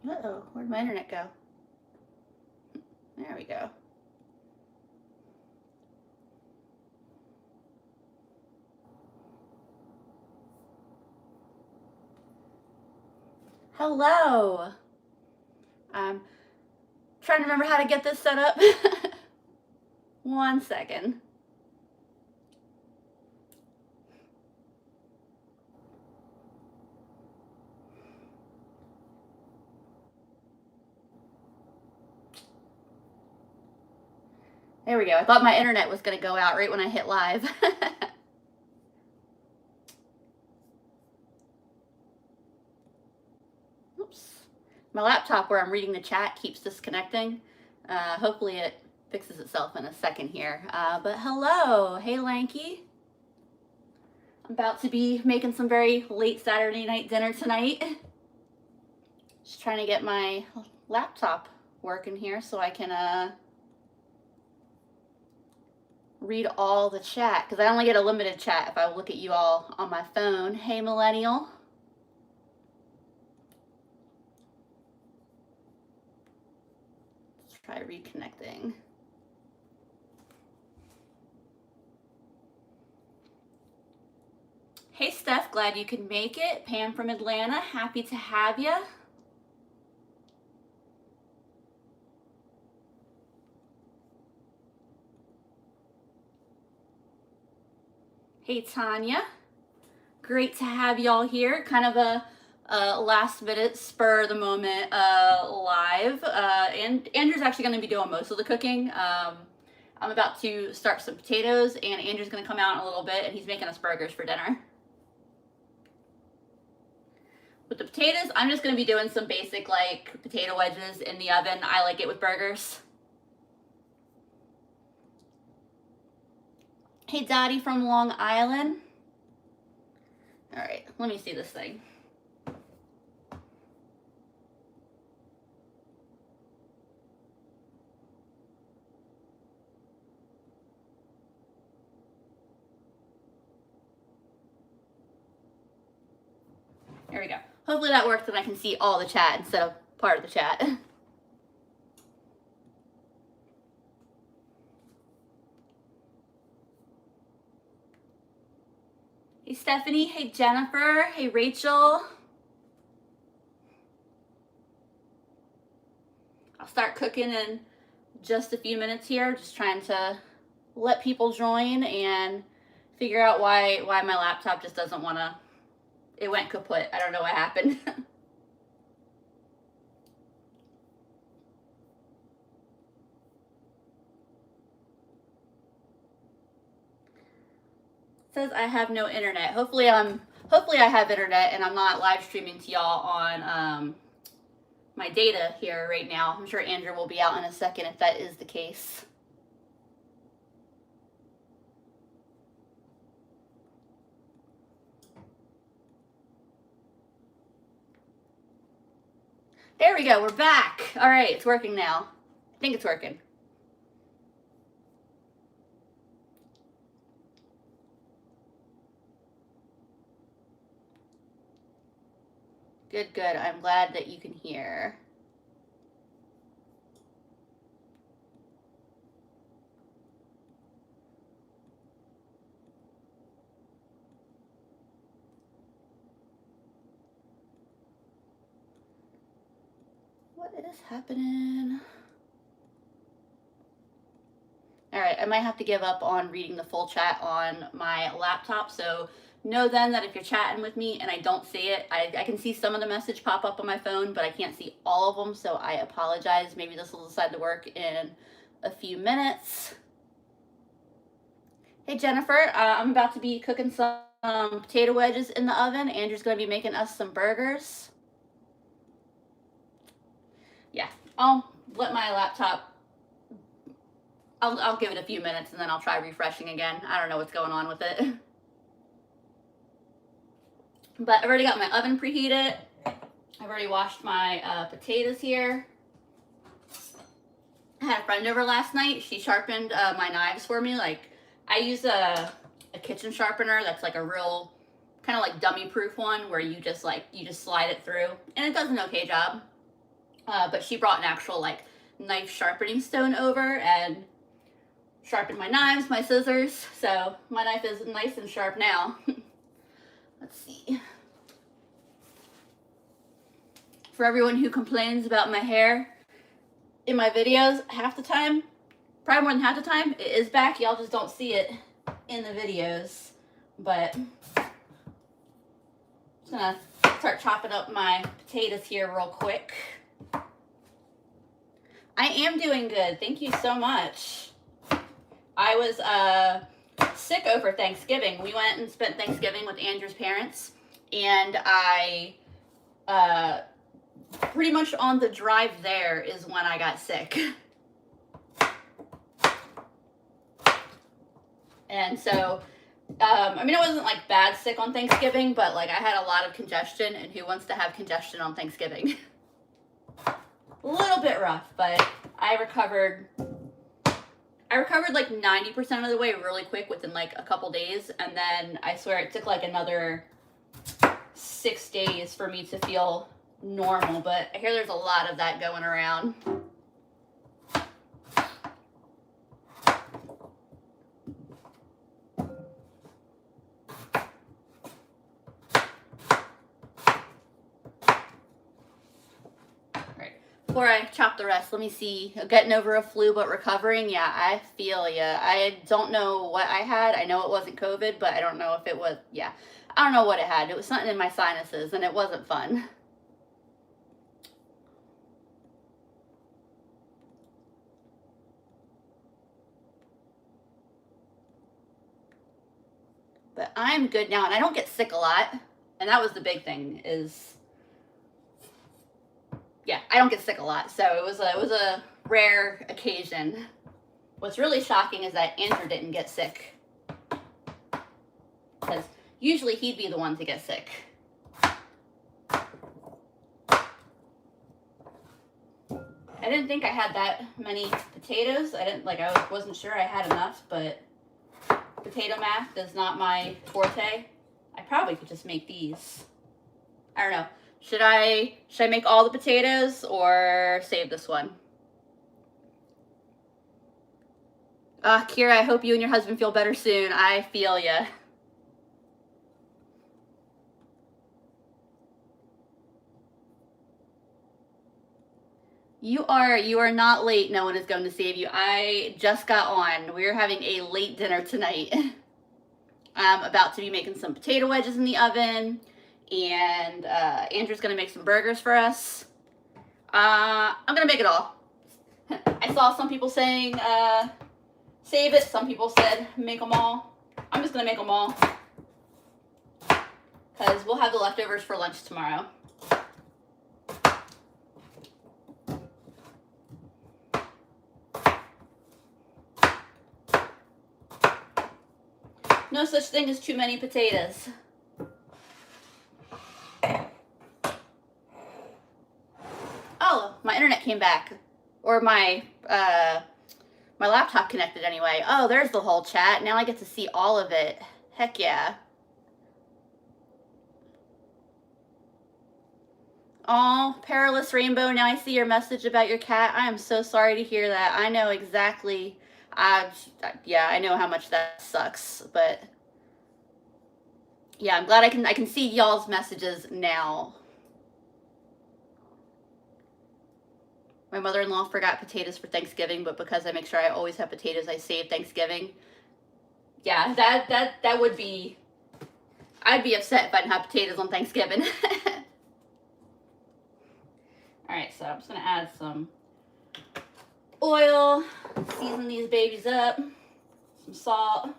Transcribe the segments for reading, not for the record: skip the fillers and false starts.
Uh-oh, where'd my internet go? There we go. Hello. I'm trying to remember how to get this set up. 1 second. There we go. I thought my internet was going to go out right when I hit live. Oops. My laptop where I'm reading the chat keeps disconnecting. Hopefully it fixes itself in a second here. But hello. Hey, Lanky. I'm about to be making some very late Saturday night dinner tonight. Just trying to get my laptop working here so I can read all the chat, because I only get a limited chat if I look at you all on my phone. Hey, Millennial. Let's try reconnecting. Hey, Steph, glad you could make it. Pam from Atlanta, happy to have you. Hey, Tanya. Great to have y'all here. Kind of a last minute, spur of the moment live. And Andrew's actually going to be doing most of the cooking. I'm about to start some potatoes, and Andrew's going to come out in a little bit, and he's making us burgers for dinner. With the potatoes, I'm just going to be doing some basic like potato wedges in the oven. I like it with burgers. Hey, Dottie from Long Island. All right, let me see this thing. There we go. Hopefully that works and I can see all the chat instead of part of the chat. Hey, Stephanie. Hey, Jennifer. Hey, Rachel. I'll start cooking in just a few minutes here. Just trying to let people join and figure out why my laptop just doesn't want to. It went kaput. I don't know what happened. Says I have no internet. Hopefully I have internet and I'm not live streaming to y'all on my data here right now. I'm sure Andrew will be out in a second if that is the case. There we go. We're back. All right, it's working now. I think it's working. Good, good. I'm glad that you can hear. What is happening? All right, I might have to give up on reading the full chat on my laptop, so know then that if you're chatting with me and I don't see it, I can see some of the message pop up on my phone, but I can't see all of them, so I apologize. Maybe this will decide to work in a few minutes. Hey, Jennifer, I'm about to be cooking some potato wedges in the oven. Andrew's going to be making us some burgers. Yeah, I'll let my laptop, I'll give it a few minutes and then I'll try refreshing again. I don't know what's going on with it. But I've already got my oven preheated. I've already washed my potatoes here. I had a friend over last night. She sharpened my knives for me. Like, I use a kitchen sharpener that's like a real kind of like dummy proof one where you just slide it through, and it does an okay job. but she brought an actual like knife sharpening stone over and sharpened my knives, my scissors. So my knife is nice and sharp now. Let's see. For everyone who complains about my hair in my videos, half the time, probably more than half the time, it is back. Y'all just don't see it in the videos. But I'm just gonna start chopping up my potatoes here real quick. I am doing good. Thank you so much. I was sick over Thanksgiving. We went and spent Thanksgiving with Andrew's parents, and I pretty much on the drive there is when I got sick. And so, I mean, it wasn't like bad sick on Thanksgiving, but like I had a lot of congestion, and who wants to have congestion on Thanksgiving? A little bit rough, but I recovered like 90% of the way really quick within like a couple days, and then I swear it took like another 6 days for me to feel normal, but I hear there's a lot of that going around. Before I chop the rest, let me see. Getting over a flu but recovering. Yeah, I feel ya. I don't know what I had. I know it wasn't COVID, but I don't know if it was. Yeah, I don't know what it had. It was something in my sinuses, and it wasn't fun. But I'm good now, and I don't get sick a lot. And that was the big thing is, yeah, I don't get sick a lot. So it was a rare occasion. What's really shocking is that Andrew didn't get sick, because usually he'd be the one to get sick. I didn't think I had that many potatoes. I wasn't sure I had enough, but potato math is not my forte. I probably could just make these. I don't know. Should I make all the potatoes or save this one? Kira, I hope you and your husband feel better soon. I feel ya. You are not late. No one is going to save you. I just got on. We're having a late dinner tonight. I'm about to be making some potato wedges in the oven, and Andrew's gonna make some burgers for us. I'm gonna make it all. I saw some people saying save it. Some people said make them all. I'm just gonna make them all, because we'll have the leftovers for lunch tomorrow. No such thing as too many potatoes. Oh, my internet came back. Or my laptop connected anyway. Oh, there's the whole chat. Now I get to see all of it. Heck yeah. Oh, Perilous Rainbow, now I see your message about your cat. I am so sorry to hear that. I know exactly. Yeah, I know how much that sucks, but yeah, I'm glad I can see y'all's messages now. My mother-in-law forgot potatoes for Thanksgiving, but because I make sure I always have potatoes, I save Thanksgiving. Yeah, that would be. I'd be upset if I didn't have potatoes on Thanksgiving. All right, so I'm just gonna add some oil, season these babies up, some salt,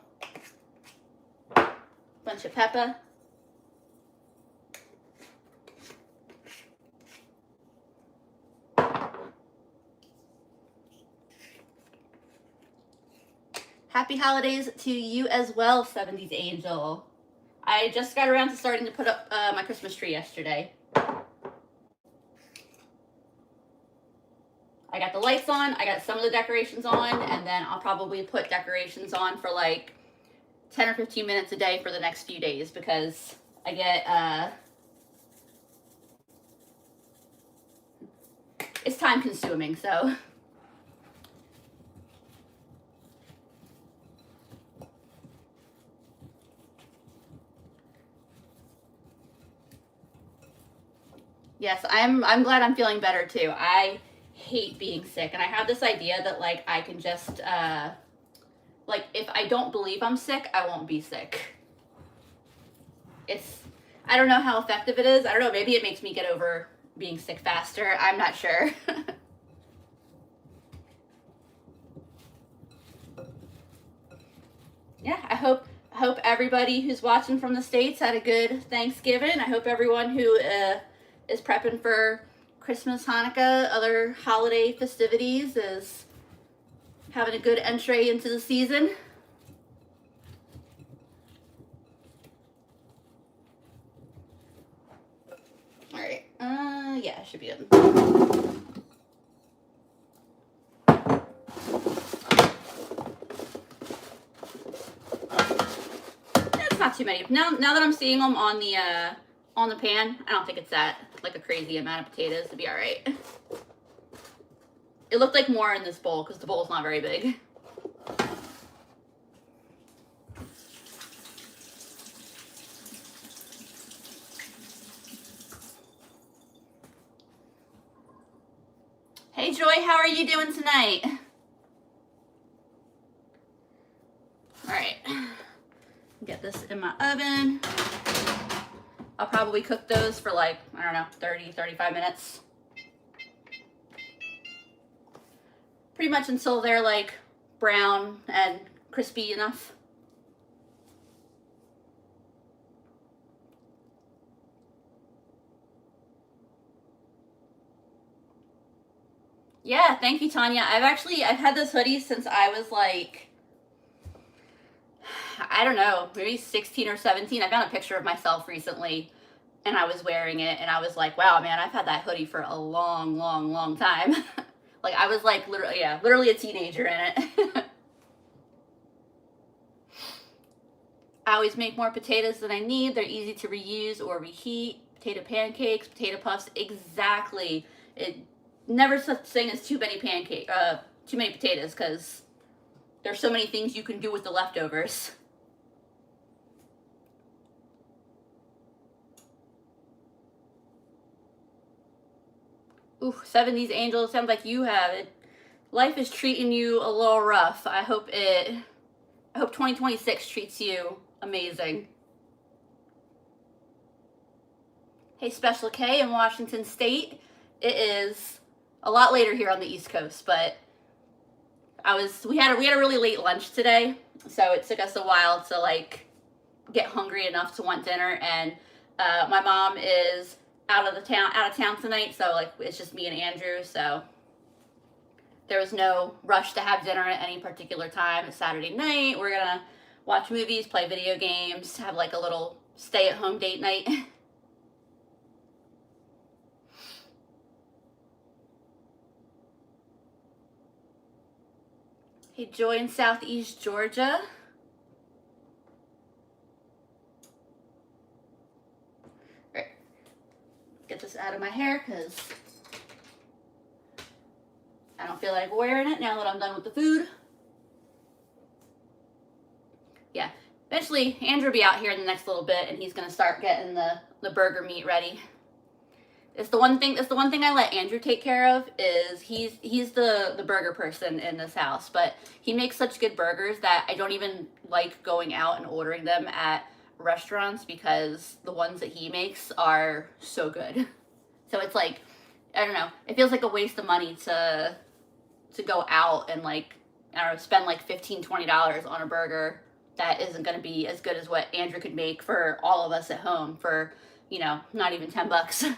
bunch of pepper. Happy holidays to you as well, 70s Angel. I just got around to starting to put up my Christmas tree yesterday. I got the lights on, I got some of the decorations on, and then I'll probably put decorations on for like 10 or 15 minutes a day for the next few days, because I get it's time consuming, so. Yes, I'm glad I'm feeling better too. I hate being sick, and I have this idea that like I can just like if I don't believe I'm sick, I won't be sick. I don't know how effective it is. I don't know, maybe it makes me get over being sick faster. I'm not sure. Yeah, I hope everybody who's watching from the States had a good Thanksgiving. I hope everyone who is prepping for Christmas, Hanukkah, other holiday festivities is having a good entry into the season. All right. Yeah, it should be good. That's not too many. Now that I'm seeing them on the pan, I don't think it's that like a crazy amount of potatoes to be all right. It looked like more in this bowl because the bowl's not very big. Hey Joy, how are you doing tonight? All right, get this in my oven. I'll probably cook those for like, I don't know, 30, 35 minutes. Pretty much until they're like brown and crispy enough. Yeah, thank you, Tanya. I've had this hoodie since I was like, I don't know, maybe 16 or 17. I found a picture of myself recently and I was wearing it and I was like, wow, man, I've had that hoodie for a long, long, long time. Like I was like literally a teenager in it. I always make more potatoes than I need. They're easy to reuse or reheat. Potato pancakes, potato puffs, exactly. It never such thing as too many potatoes because there's so many things you can do with the leftovers. Ooh, 70s Angel, sounds like you have it. Life is treating you a little rough. I hope 2026 treats you amazing. Hey, Special K in Washington State. It is a lot later here on the East Coast, but we had a really late lunch today, so it took us a while to like get hungry enough to want dinner. And my mom is out of town tonight, so like it's just me and Andrew. So there was no rush to have dinner at any particular time. It's Saturday night. We're gonna watch movies, play video games, have like a little stay-at-home date night. Hey, Joy in Southeast Georgia. All right, get this out of my hair because I don't feel like wearing it now that I'm done with the food. Yeah, eventually Andrew will be out here in the next little bit and he's gonna start getting the burger meat ready. It's the one thing I let Andrew take care of is he's the burger person in this house, but he makes such good burgers that I don't even like going out and ordering them at restaurants because the ones that he makes are so good. So it's like, I don't know, it feels like a waste of money to go out and like, I don't know, spend like $15, $20 on a burger that isn't going to be as good as what Andrew could make for all of us at home for, you know, not even $10.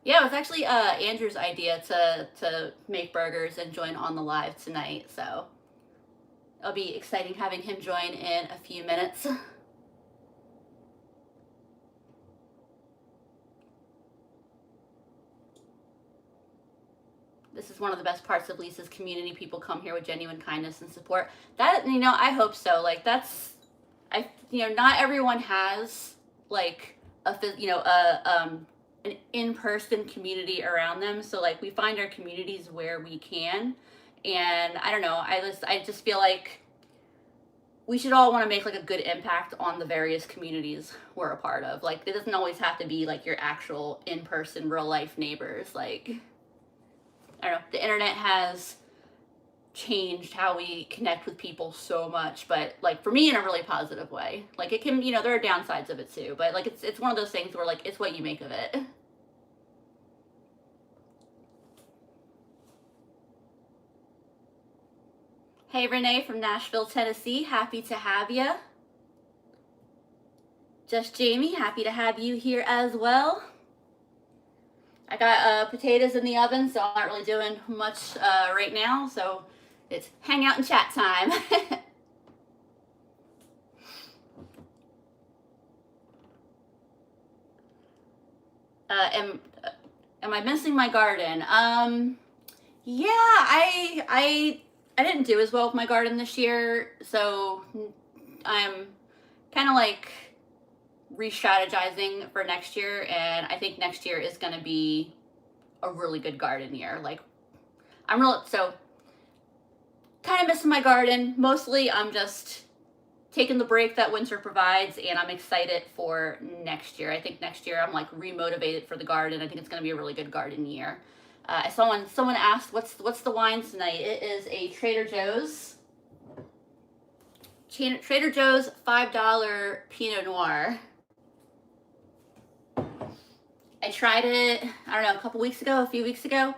Yeah, it was actually Andrew's idea to make burgers and join on the live tonight, so it'll be exciting having him join in a few minutes. this is one of the best parts of Lisa's community. People come here with genuine kindness and support. That, you know, I hope so. Like, that's, you know, not everyone has like an in-person community around them. So like, we find our communities where we can, and I don't know, I just feel like we should all want to make like a good impact on the various communities we're a part of. Like, it doesn't always have to be like your actual in-person real life neighbors. Like, I don't know, the internet has changed how we connect with people so much, but like, for me, in a really positive way. Like, it can, you know, there are downsides of it too, but like, it's one of those things where like, it's what you make of it. Hey, Renee from Nashville, Tennessee. Happy to have you. Just Jamie, happy to have you here as well. I got potatoes in the oven, so I'm not really doing much right now. So it's hang out and chat time. Am I missing my garden? Yeah, I didn't do as well with my garden this year, so I'm kind of like re-strategizing for next year, and I think next year is going to be a really good garden year. Like, so kind of missing my garden. Mostly I'm just taking the break that winter provides, and I'm excited for next year. I think next year I'm like remotivated for the garden. I think it's going to be a really good garden year. Someone asked, what's the wine tonight? It is a Trader Joe's $5 Pinot Noir. I tried it, I don't know, a few weeks ago,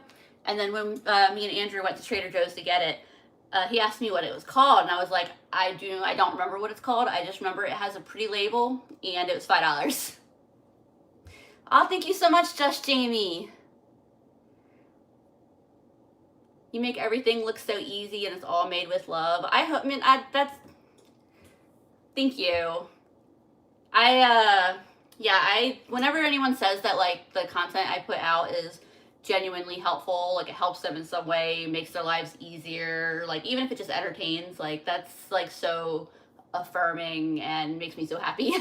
and then when me and Andrew went to Trader Joe's to get it, he asked me what it was called, and I was like, I don't remember what it's called. I just remember it has a pretty label, and it was $5. Oh, thank you so much, Just Jamie. You make everything look so easy, and it's all made with love. Thank you. Whenever anyone says that like the content I put out is genuinely helpful, like it helps them in some way, makes their lives easier, like even if it just entertains, like that's like so affirming and makes me so happy.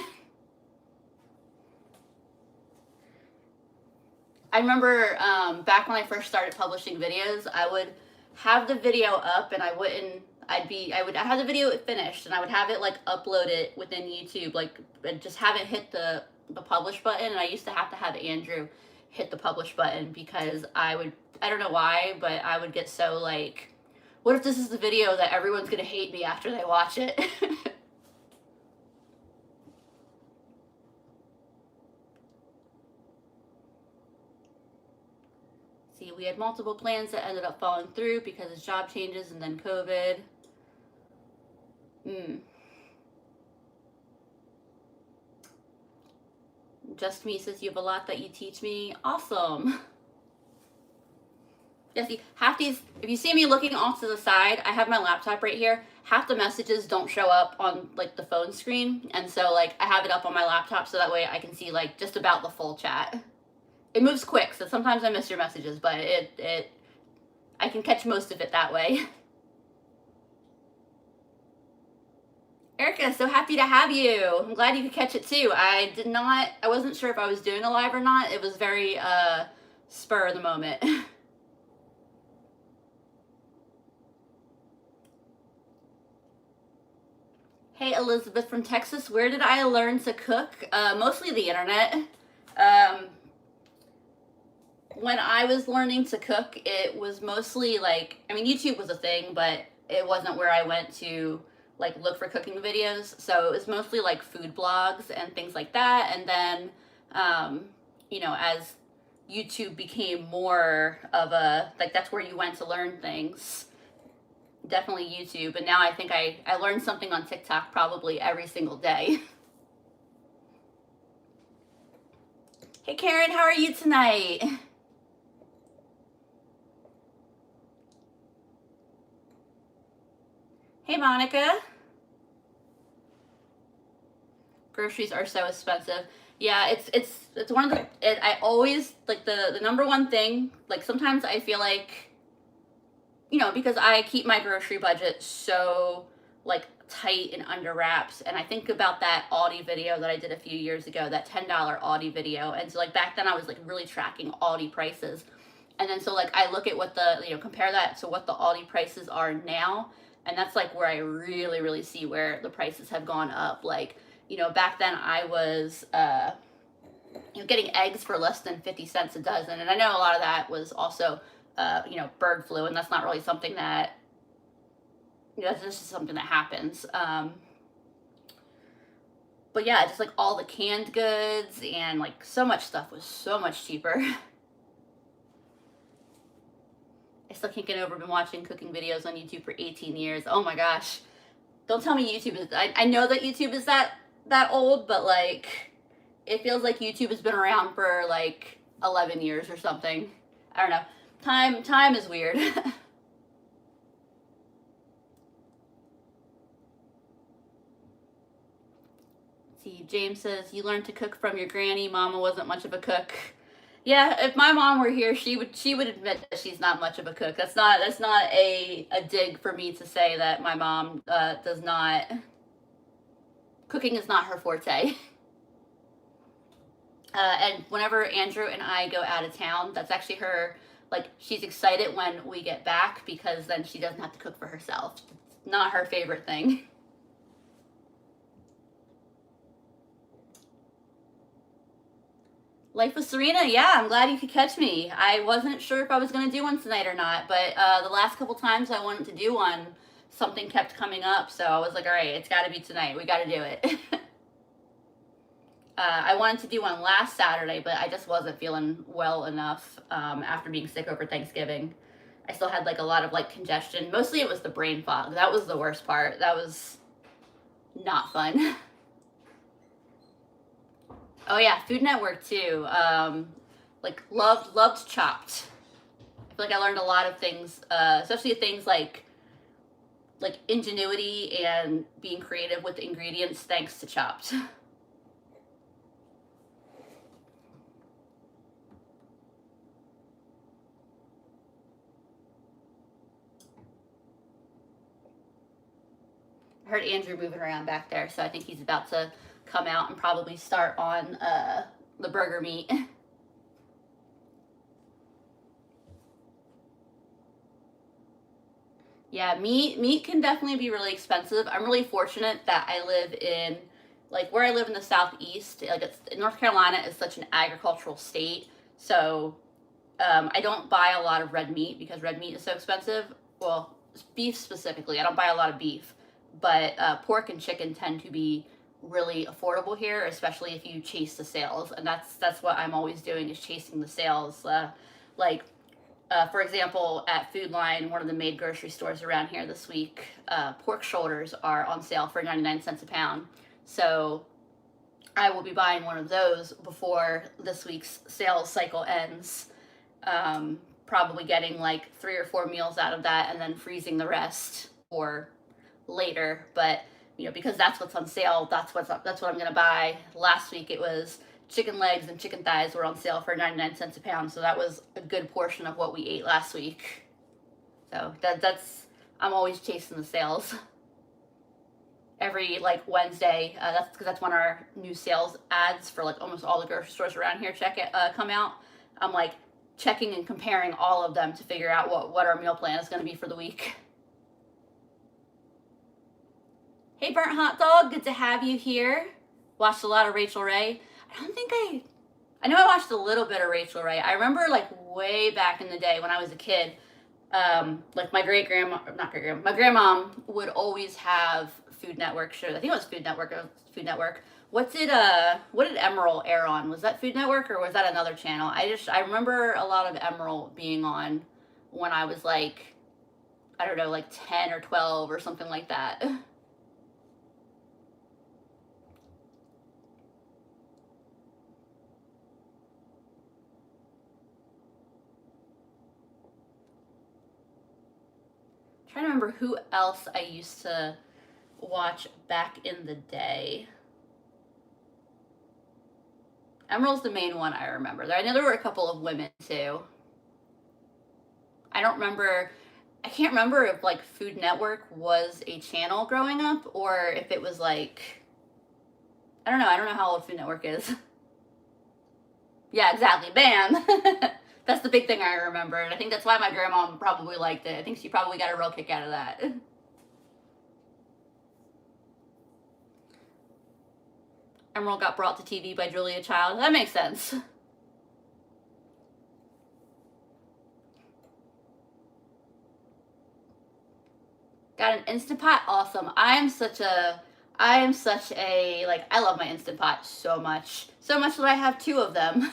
I remember back when I first started publishing videos, I would have the video up and I'd have the video finished and I would have it like upload it within YouTube, like just have it hit the publish button. And I used to have Andrew hit the publish button because I don't know why, but I would get so like, what if this is the video that everyone's gonna hate me after they watch it? See, we had multiple plans that ended up falling through because of job changes and then COVID. Just Me says you have a lot that you teach me. Awesome. Yeah, see, half these, if you see me looking off to the side, I have my laptop right here. Half the messages don't show up on like the phone screen. And so like I have it up on my laptop so that way I can see like just about the full chat. It moves quick, so sometimes I miss your messages, but I can catch most of it that way. Erica, so happy to have you. I'm glad you could catch it too. I wasn't sure if I was doing a live or not. It was very spur of the moment. Hey, Elizabeth from Texas. Where did I learn to cook? Mostly the internet. When I was learning to cook, it was mostly like, I mean, YouTube was a thing, but it wasn't where I went to like look for cooking videos. So it was mostly like food blogs and things like that. And then, you know, as YouTube became more of a, like, that's where you went to learn things. Definitely YouTube. And now I think I learned something on TikTok probably every single day. Hey, Karen, how are you tonight? Hey, Monica. Groceries are so expensive. Yeah, it's one of the, I always, like the number one thing, like sometimes I feel like you know, because I keep my grocery budget so like tight and under wraps. And I think about that Aldi video that I did a few years ago, that $10 Aldi video. And so like back then I was like really tracking Aldi prices. And then so like I look at what the, you know, compare that to what the Aldi prices are now. And that's like where I really, really see where the prices have gone up. Like, you know, back then I was, you know, getting eggs for less than 50 cents a dozen. And I know a lot of that was also, you know, bird flu, and that's not really something that, you know, that's just something that happens. But yeah, just like all the canned goods and like so much stuff was so much cheaper. I still can't get over been watching cooking videos on YouTube for 18 years. Oh my gosh. Don't tell me YouTube is, I know that YouTube is that old, but like, it feels like YouTube has been around for like 11 years or something. I don't know. Time is weird. See, James says, you learned to cook from your granny. Mama wasn't much of a cook. Yeah, if my mom were here, she would admit that she's not much of a cook. That's not a dig for me to say that my mom does not, cooking is not her forte. And whenever Andrew and I go out of town, that's actually her, like, she's excited when we get back because then she doesn't have to cook for herself. It's not her favorite thing. Life with Serena, yeah, I'm glad you could catch me. I wasn't sure if I was going to do one tonight or not, but the last couple times I wanted to do one, something kept coming up, so I was like, all right, it's got to be tonight. We got to do it. I wanted to do one last Saturday, but I just wasn't feeling well enough after being sick over Thanksgiving. I still had like a lot of like congestion. Mostly it was the brain fog. That was the worst part. That was not fun. Oh yeah, Food Network too. Like loved Chopped. I feel like I learned a lot of things, especially things like ingenuity and being creative with the ingredients thanks to Chopped. I heard Andrew moving around back there, so I think he's about to come out and probably start on the burger meat. Yeah, meat can definitely be really expensive. I'm really fortunate that I live in, like, where I live in the southeast. Like, North Carolina is such an agricultural state, so I don't buy a lot of red meat because red meat is so expensive. Well, beef specifically, I don't buy a lot of beef, but pork and chicken tend to be really affordable here, especially if you chase the sales, and that's what I'm always doing, is chasing the sales. For example, at Food Line, one of the main grocery stores around here this week, pork shoulders are on sale for 99 cents a pound. So I will be buying one of those before this week's sales cycle ends. Probably getting like 3 or 4 meals out of that and then freezing the rest for later. But you know, because that's what's on sale, that's what I'm gonna buy. Last week it was chicken legs and chicken thighs were on sale for 99 cents a pound, so that was a good portion of what we ate last week. So that's I'm always chasing the sales. Every like Wednesday, that's because that's when our new sales ads for like almost all the grocery stores around here come out. I'm like checking and comparing all of them to figure out what our meal plan is going to be for the week. Hey, Burnt Hot Dog, good to have you here. Watched a lot of Rachel Ray. I know I watched a little bit of Rachel Ray. I remember like way back in the day when I was a kid, like my grandmom would always have Food Network shows. I think it was Food Network. What did Emerald air on? Was that Food Network or was that another channel? I remember a lot of Emerald being on when I was like, I don't know, like 10 or 12 or something like that. Trying to remember who else I used to watch back in the day. Emerald's the main one I remember. I know there were a couple of women too. I don't remember I can't remember if like Food Network was a channel growing up or if it was like, I don't know how old Food Network is. Yeah, exactly. Bam. That's the big thing I remember, and I think that's why my grandma probably liked it. I think she probably got a real kick out of that. Emerald got brought to TV by Julia Child. That makes sense. Got an Instant Pot? Awesome. I am such a, like, I love my Instant Pot so much. So much that I have 2 of them.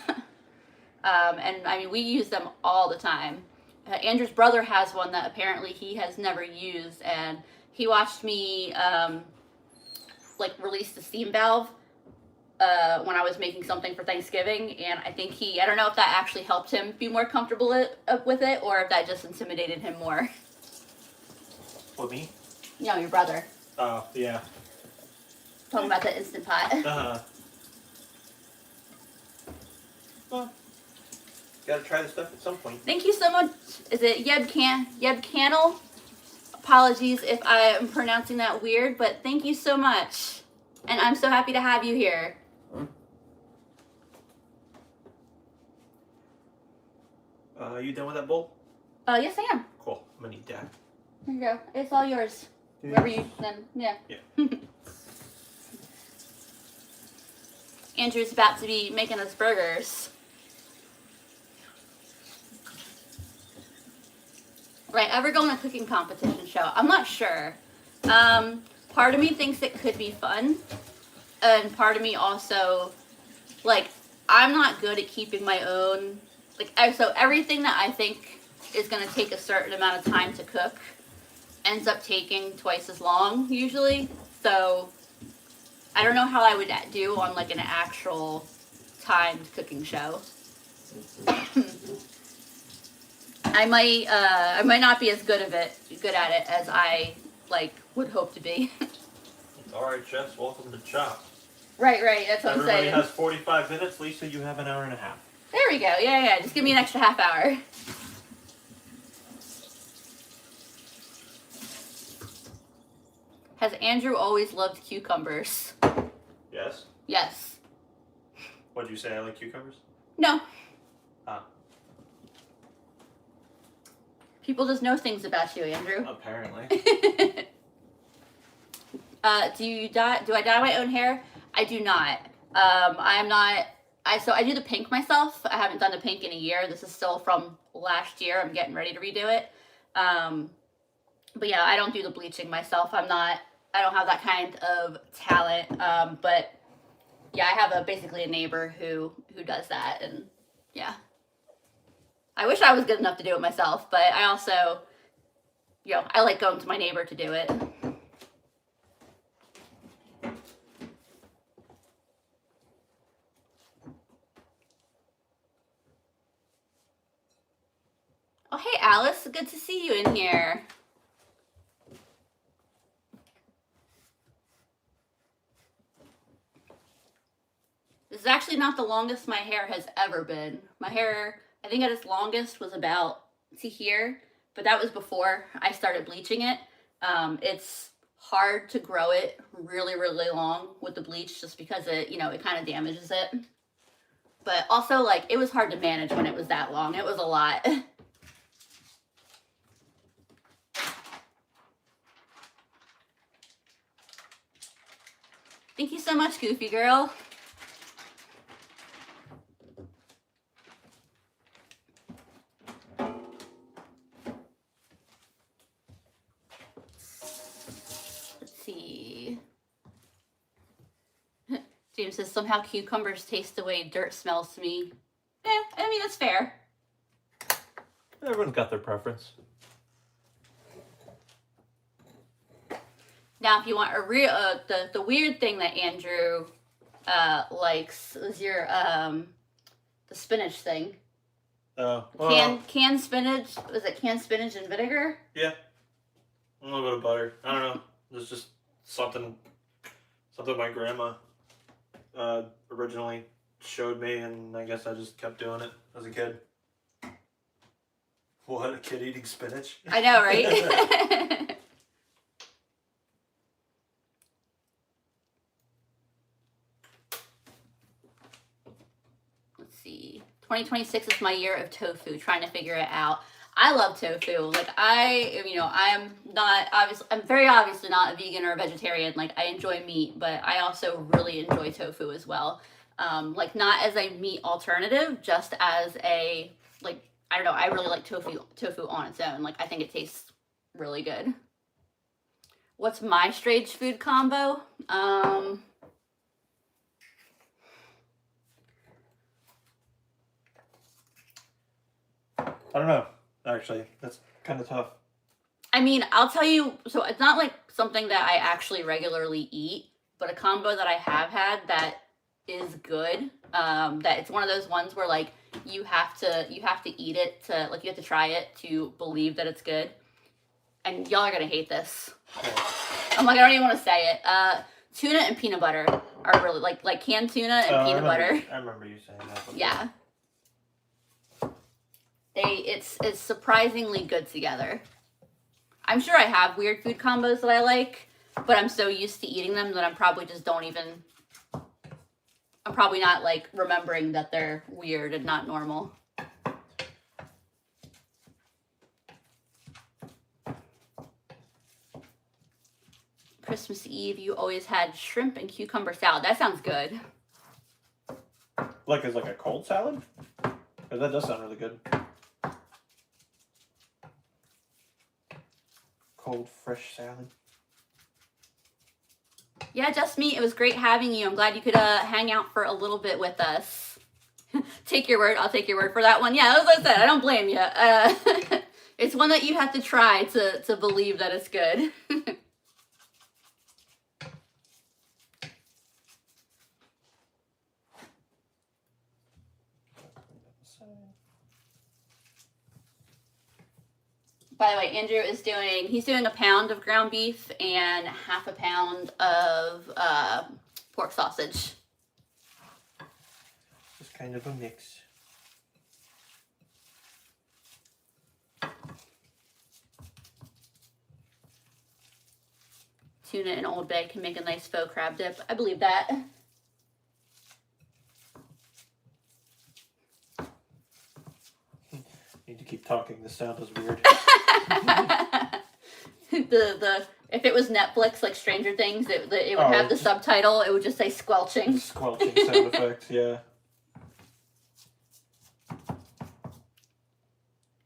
And I mean, we use them all the time. Andrew's brother has one that apparently he has never used, and he watched me, like, release the steam valve when I was making something for Thanksgiving, and I think I don't know if that actually helped him be more comfortable with it, or if that just intimidated him more. What, me? No, your brother. Oh, yeah. Talking about the Instant Pot. Uh-huh. Well, gotta try this stuff at some point. Thank you so much. Is it Yeb Cannell? Apologies if I am pronouncing that weird, but thank you so much. And I'm so happy to have you here. You done with that bowl? Yes, I am. Cool. I'm gonna need that. Here you go. It's all yours. Yeah. Wherever you then, yeah. Yeah. Andrew's about to be making us burgers. Right, ever go on a cooking competition show? I'm not sure. Part of me thinks it could be fun, and part of me also, like, I'm not good at keeping my own, like, so everything that I think is going to take a certain amount of time to cook ends up taking twice as long, usually. So, I don't know how I would do on, like, an actual timed cooking show. I might not be as good at it as I, like, would hope to be. Alright, chefs, welcome to Chop. Right, that's what I'm saying. Everybody has 45 minutes. Lisa, you have an hour and a half. There we go. Yeah. Just give me an extra half hour. Has Andrew always loved cucumbers? Yes? Yes. What'd you say? I like cucumbers? No. Ah. People just know things about you, Andrew. Apparently. Do I dye my own hair? I do not. I'm not. So I do the pink myself. I haven't done the pink in a year. This is still from last year. I'm getting ready to redo it. But yeah, I don't do the bleaching myself. I don't have that kind of talent. But yeah, I have basically a neighbor who does that, and yeah. I wish I was good enough to do it myself, but I also, I like going to my neighbor to do it. Oh, hey, Alice. Good to see you in here. This is actually not the longest my hair has ever been. My hair, I think at its longest was about to here, but that was before I started bleaching it. It's hard to grow it really, really long with the bleach just because it kind of damages it. But also, like, it was hard to manage when it was that long. It was a lot. Thank you so much, Goofy Girl. Let's see. James says, somehow cucumbers taste the way dirt smells to me. I mean, that's fair. Everyone's got their preference. Now, if you want a real, the weird thing that Andrew likes is your the spinach thing. Canned spinach. Was it canned spinach and vinegar? Yeah. A little bit of butter. I don't know. It's just something my grandma originally showed me, and I guess I just kept doing it as a kid. What, a kid eating spinach? I know, right? Let's see. 2026 is my year of tofu, trying to figure it out. I love tofu. Like I'm very obviously not a vegan or a vegetarian. Like I enjoy meat, but I also really enjoy tofu as well. Like not as a meat alternative, just as a, like, I don't know, I really like tofu on its own. Like I think it tastes really good. What's my strange food combo? I don't know. Actually, that's kind of tough. I mean, I'll tell you, so it's not like something that I actually regularly eat, but a combo that I have had that is good. That it's one of those ones where like you have to eat it to, like, you have to try it to believe that it's good. And y'all are gonna hate this. I'm like, I don't even want to say it. Tuna and peanut butter are really like canned tuna and peanut butter. I remember you saying that before. Yeah. It's surprisingly good together. I'm sure I have weird food combos that I like, but I'm so used to eating them that I'm probably not like remembering that they're weird and not normal. Christmas Eve, you always had shrimp and cucumber salad. That sounds good. Like, it's like a cold salad? That does sound really good. Cold, fresh salad. Yeah, just me. It was great having you. I'm glad you could hang out for a little bit with us. Take your word. I'll take your word for that one. Yeah, as I said, I don't blame you. It's one that you have to try to believe that it's good. By the way, Andrew is he's doing a pound of ground beef and half a pound of pork sausage. Just kind of a mix. Tuna and Old Bay can make a nice faux crab dip. I believe that. Need to keep talking. The sound is weird. If it was Netflix, like Stranger Things, it would have the subtitle. It would just say squelching. Squelching sound effect, yeah.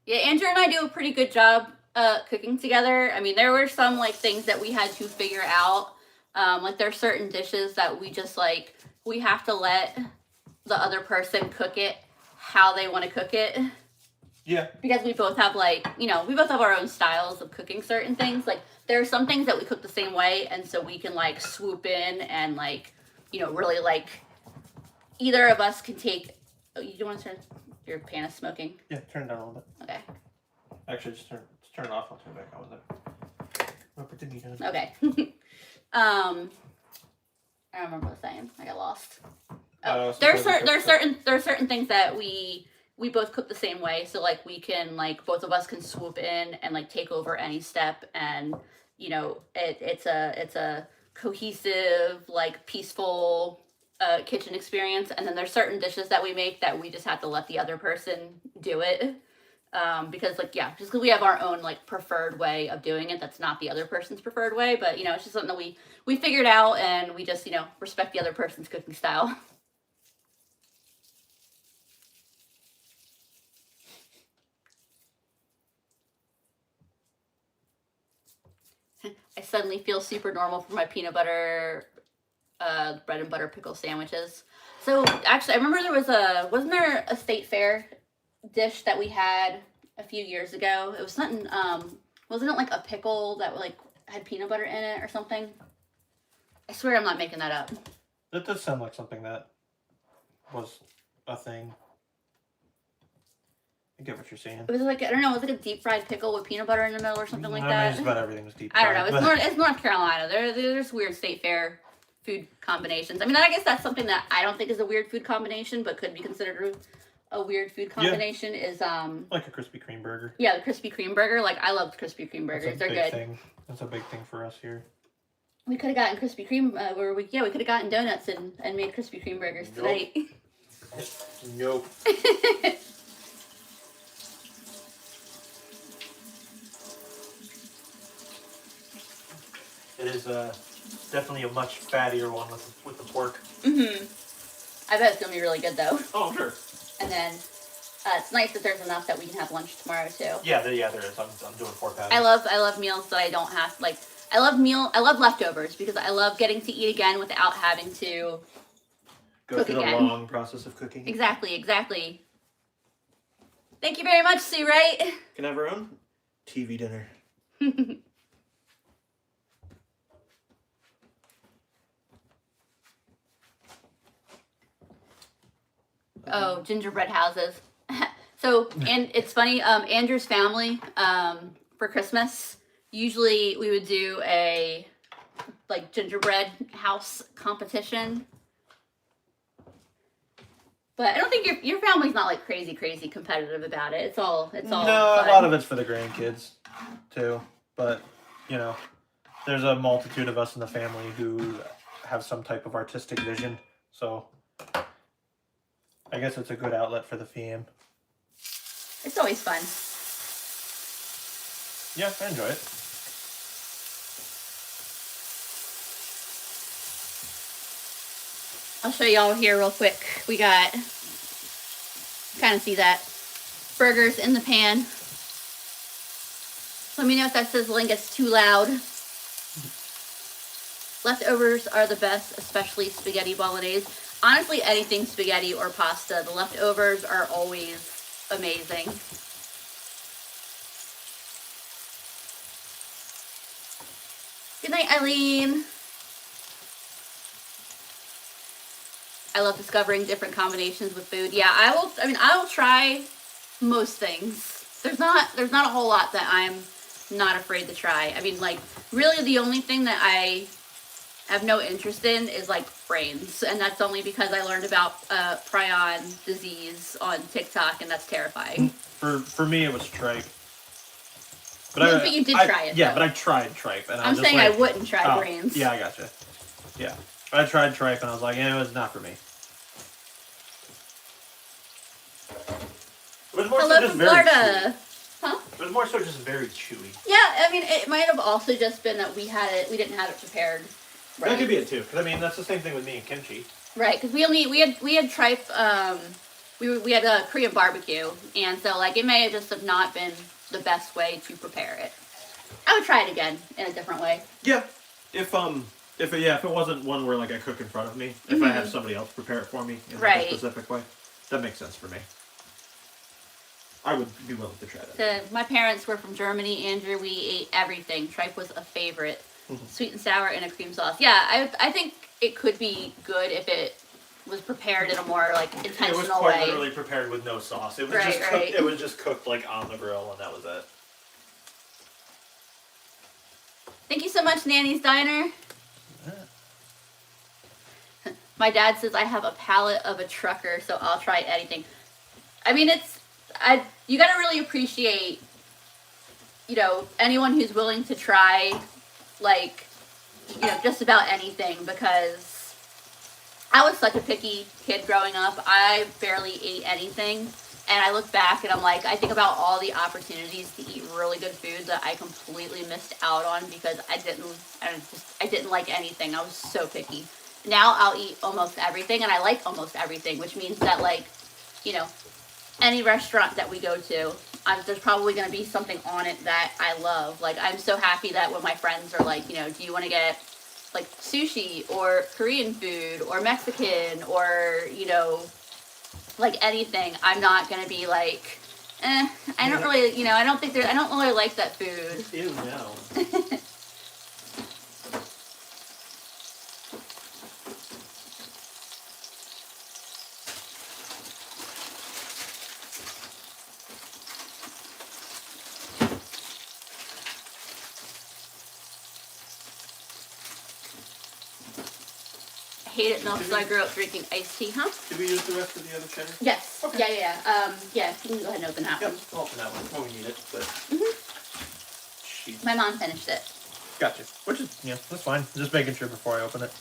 Yeah, Andrew and I do a pretty good job cooking together. I mean, there were some like things that we had to figure out. Like there are certain dishes that we just like, we have to let the other person cook it how they want to cook it. Yeah. Because we both have like, we both have our own styles of cooking certain things. Like there are some things that we cook the same way, and so we can like swoop in and like, really like either of us can take. Oh, you want to turn your pan is smoking? Yeah, turn it down a little bit. Okay. Actually, just turn it off. I'll turn it back on with it. I'll put the meat on. Okay. I don't remember what I was saying. I got lost. There are certain things that we both cook the same way, so like we can like both of us can swoop in and like take over any step, and it's a cohesive, like peaceful kitchen experience. And then there's certain dishes that we make that we just have to let the other person do it, because like just because we have our own like preferred way of doing it that's not the other person's preferred way, but it's just something that we figured out, and we just respect the other person's cooking style. I suddenly feel super normal for my peanut butter, bread and butter pickle sandwiches. So actually, I remember wasn't there a state fair dish that we had a few years ago? It was something, wasn't it like a pickle that like had peanut butter in it or something? I swear I'm not making that up. That does sound like something that was a thing. I get what you're saying. It was like, I don't know, it was like a deep fried pickle with peanut butter in the middle or something like that. Just about everything was deep fried. I don't know. It's North Carolina. There's weird state fair food combinations. I mean, I guess that's something that I don't think is a weird food combination, but could be considered a weird food combination is like a Krispy Kreme burger. Yeah, the Krispy Kreme burger. Like I love Krispy Kreme burgers. They're good. That's a big thing for us here. We could have gotten Krispy Kreme, we could have gotten donuts and made Krispy Kreme burgers tonight. Nope. It is definitely a much fattier one with the pork. Mm-hmm. I bet it's gonna be really good though. Oh, I'm sure. And then it's nice that there's enough that we can have lunch tomorrow too. Yeah, there is. I'm doing 4 patties. I love meals that I don't have like. I love leftovers because I love getting to eat again without having to go through the long process of cooking. Exactly. Thank you very much, Sue Wright. Can I have our own TV dinner? Oh, gingerbread houses. So, and it's funny, Andrew's family, for Christmas, usually we would do a, like, gingerbread house competition. But I don't think your family's not, like, crazy competitive about it. It's all No, fun. A lot of it's for the grandkids, too. But, you know, there's a multitude of us in the family who have some type of artistic vision, so I guess it's a good outlet for the fam. It's always fun. Yeah, I enjoy it. I'll show y'all here real quick. We got, kind of see that, burgers in the pan. Let me know if that sizzling gets too loud. Leftovers are the best, especially spaghetti bolognese. Honestly, anything spaghetti or pasta, the leftovers are always amazing. Good night, Eileen. I love discovering different combinations with food. Yeah, I will try most things. There's not a whole lot that I'm not afraid to try. I mean, like, really the only thing that I have no interest in is like brains, and that's only because I learned about prion disease on TikTok, and that's terrifying. For me, it was tripe. But you did try it. Yeah, though. but I tried tripe, and I'm saying like, I wouldn't try brains. Yeah, I gotcha. Yeah, I tried tripe, and I was like, it was not for me. It was more Hello so just from very Florida. chewy. Huh? It was more so just very chewy. Yeah, I mean, it might have also just been that we didn't have it prepared. Right. That could be it too, because I mean that's the same thing with me and kimchi. Right, because we had tripe. We had a Korean barbecue, and so like it may have just have not been the best way to prepare it. I would try it again in a different way. Yeah, if it wasn't one where like I cook in front of me, if I have somebody else prepare it for me in like, a specific way, that makes sense for me. I would be willing to try that. My parents were from Germany, Andrew. We ate everything. Tripe was a favorite. Sweet and sour in a cream sauce. Yeah, I think it could be good if it was prepared in a more like intentional way. It was quite literally prepared with no sauce. It was just cooked. It was just cooked like on the grill, and that was it. Thank you so much, Nanny's Diner. My dad says I have a palate of a trucker, so I'll try anything. I mean, you got to really appreciate, you know, anyone who's willing to try, like, you know, just about anything, because I was such a picky kid growing up. I barely ate anything, and I look back and I'm like, I think about all the opportunities to eat really good food that I completely missed out on because I didn't like anything. I was so picky. Now I'll eat almost everything, and I like almost everything, which means that, like, you know, any restaurant that we go to, there's probably going to be something on it that I love. Like, I'm so happy that when my friends are like, you know, do you want to get, like, sushi or Korean food or Mexican or, you know, like, anything, I'm not going to be like, I don't really, you know, I don't really like that food. Ew, no. hated milk, so I grew up drinking iced tea, huh? Did we use the rest of the other cheddar? Yes. Okay. Yeah. Yeah, you can go ahead and open that Yep, one. I'll open that one when we need it, but... My mom finished it. Gotcha. Which is, yeah, that's fine. Just making sure before I open it.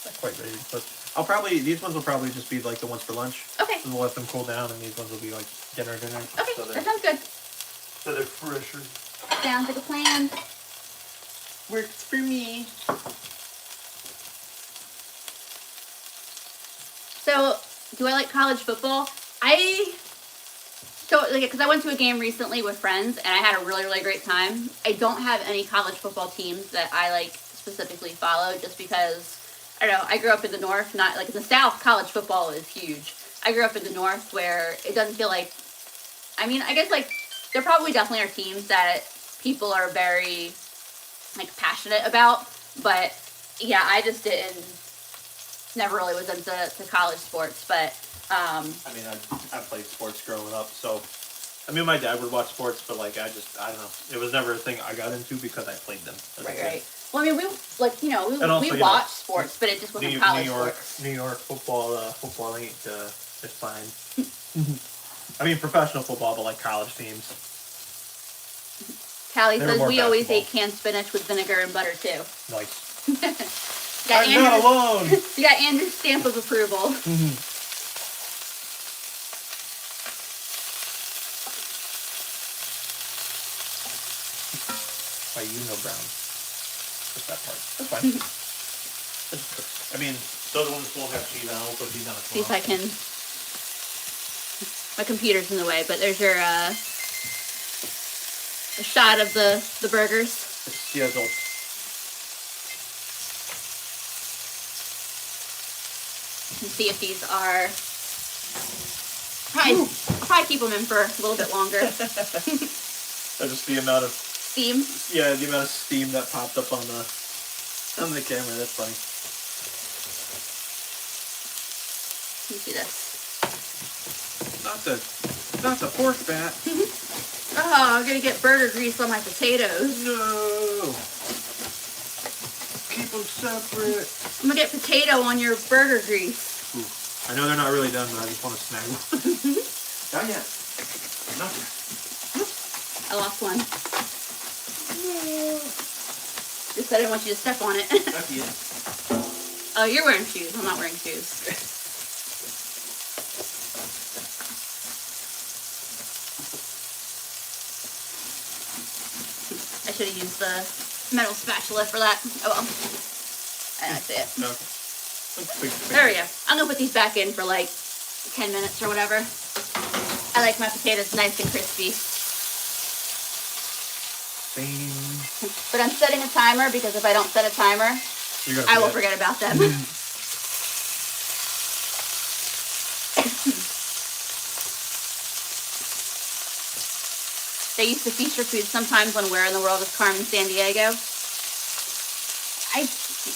Not quite ready to put... these ones will probably just be like the ones for lunch. Okay. So we'll let them cool down, and these ones will be like dinner. Okay, So that sounds good. So they're fresher. Sounds like a plan. Works for me. So, do I like college football? Because I went to a game recently with friends, and I had a really, really great time. I don't have any college football teams that I, like, specifically follow, just because, I don't know, I grew up in the North, not, like, in the South, college football is huge. I grew up in the North, where it doesn't feel like, I mean, I guess, like, there probably definitely are teams that people are very, like, passionate about, but, yeah, I just never really was into college sports, but I mean, I played sports growing up, so I mean, my dad would watch sports, but like I don't know, it was never a thing I got into because I played them. Right. Well, I mean, we also, watched sports, but it just wasn't college sports. New York football ain't it's fine. I mean, professional football, but like college teams. Callie says we always ate canned spinach with vinegar and butter too. Nice. I'm not alone. You got Andrew's stamp of approval. Why you know brown? Just that part. That's fine. I mean, those ones won't have cheese on. We'll put these on as well. See if I can. My computer's in the way, but there's your a shot of the burgers. Sizzle. And see if these are. I'll probably keep them in for a little bit longer. Just the amount of steam. Yeah, the amount of steam that popped up on the camera. That's funny. Let me see this. Not the pork fat. Oh, I'm gonna get burger grease on my potatoes. No. Keep them separate. I'm gonna get potato on your burger grease. Ooh. I know they're not really done, but I just want to snag one. Not yet. Not yet. I lost one. Just I didn't want you to step on it. Not yet. Oh, you're wearing shoes. I'm not wearing shoes. I should have used the metal spatula for that. Oh well. I don't see it. No. There we go. I'm gonna put these back in for like 10 minutes or whatever. I like my potatoes nice and crispy. Same. But I'm setting a timer because if I don't set a timer, I will forget about them. They used to feature food sometimes on Where in the World is Carmen Sandiego.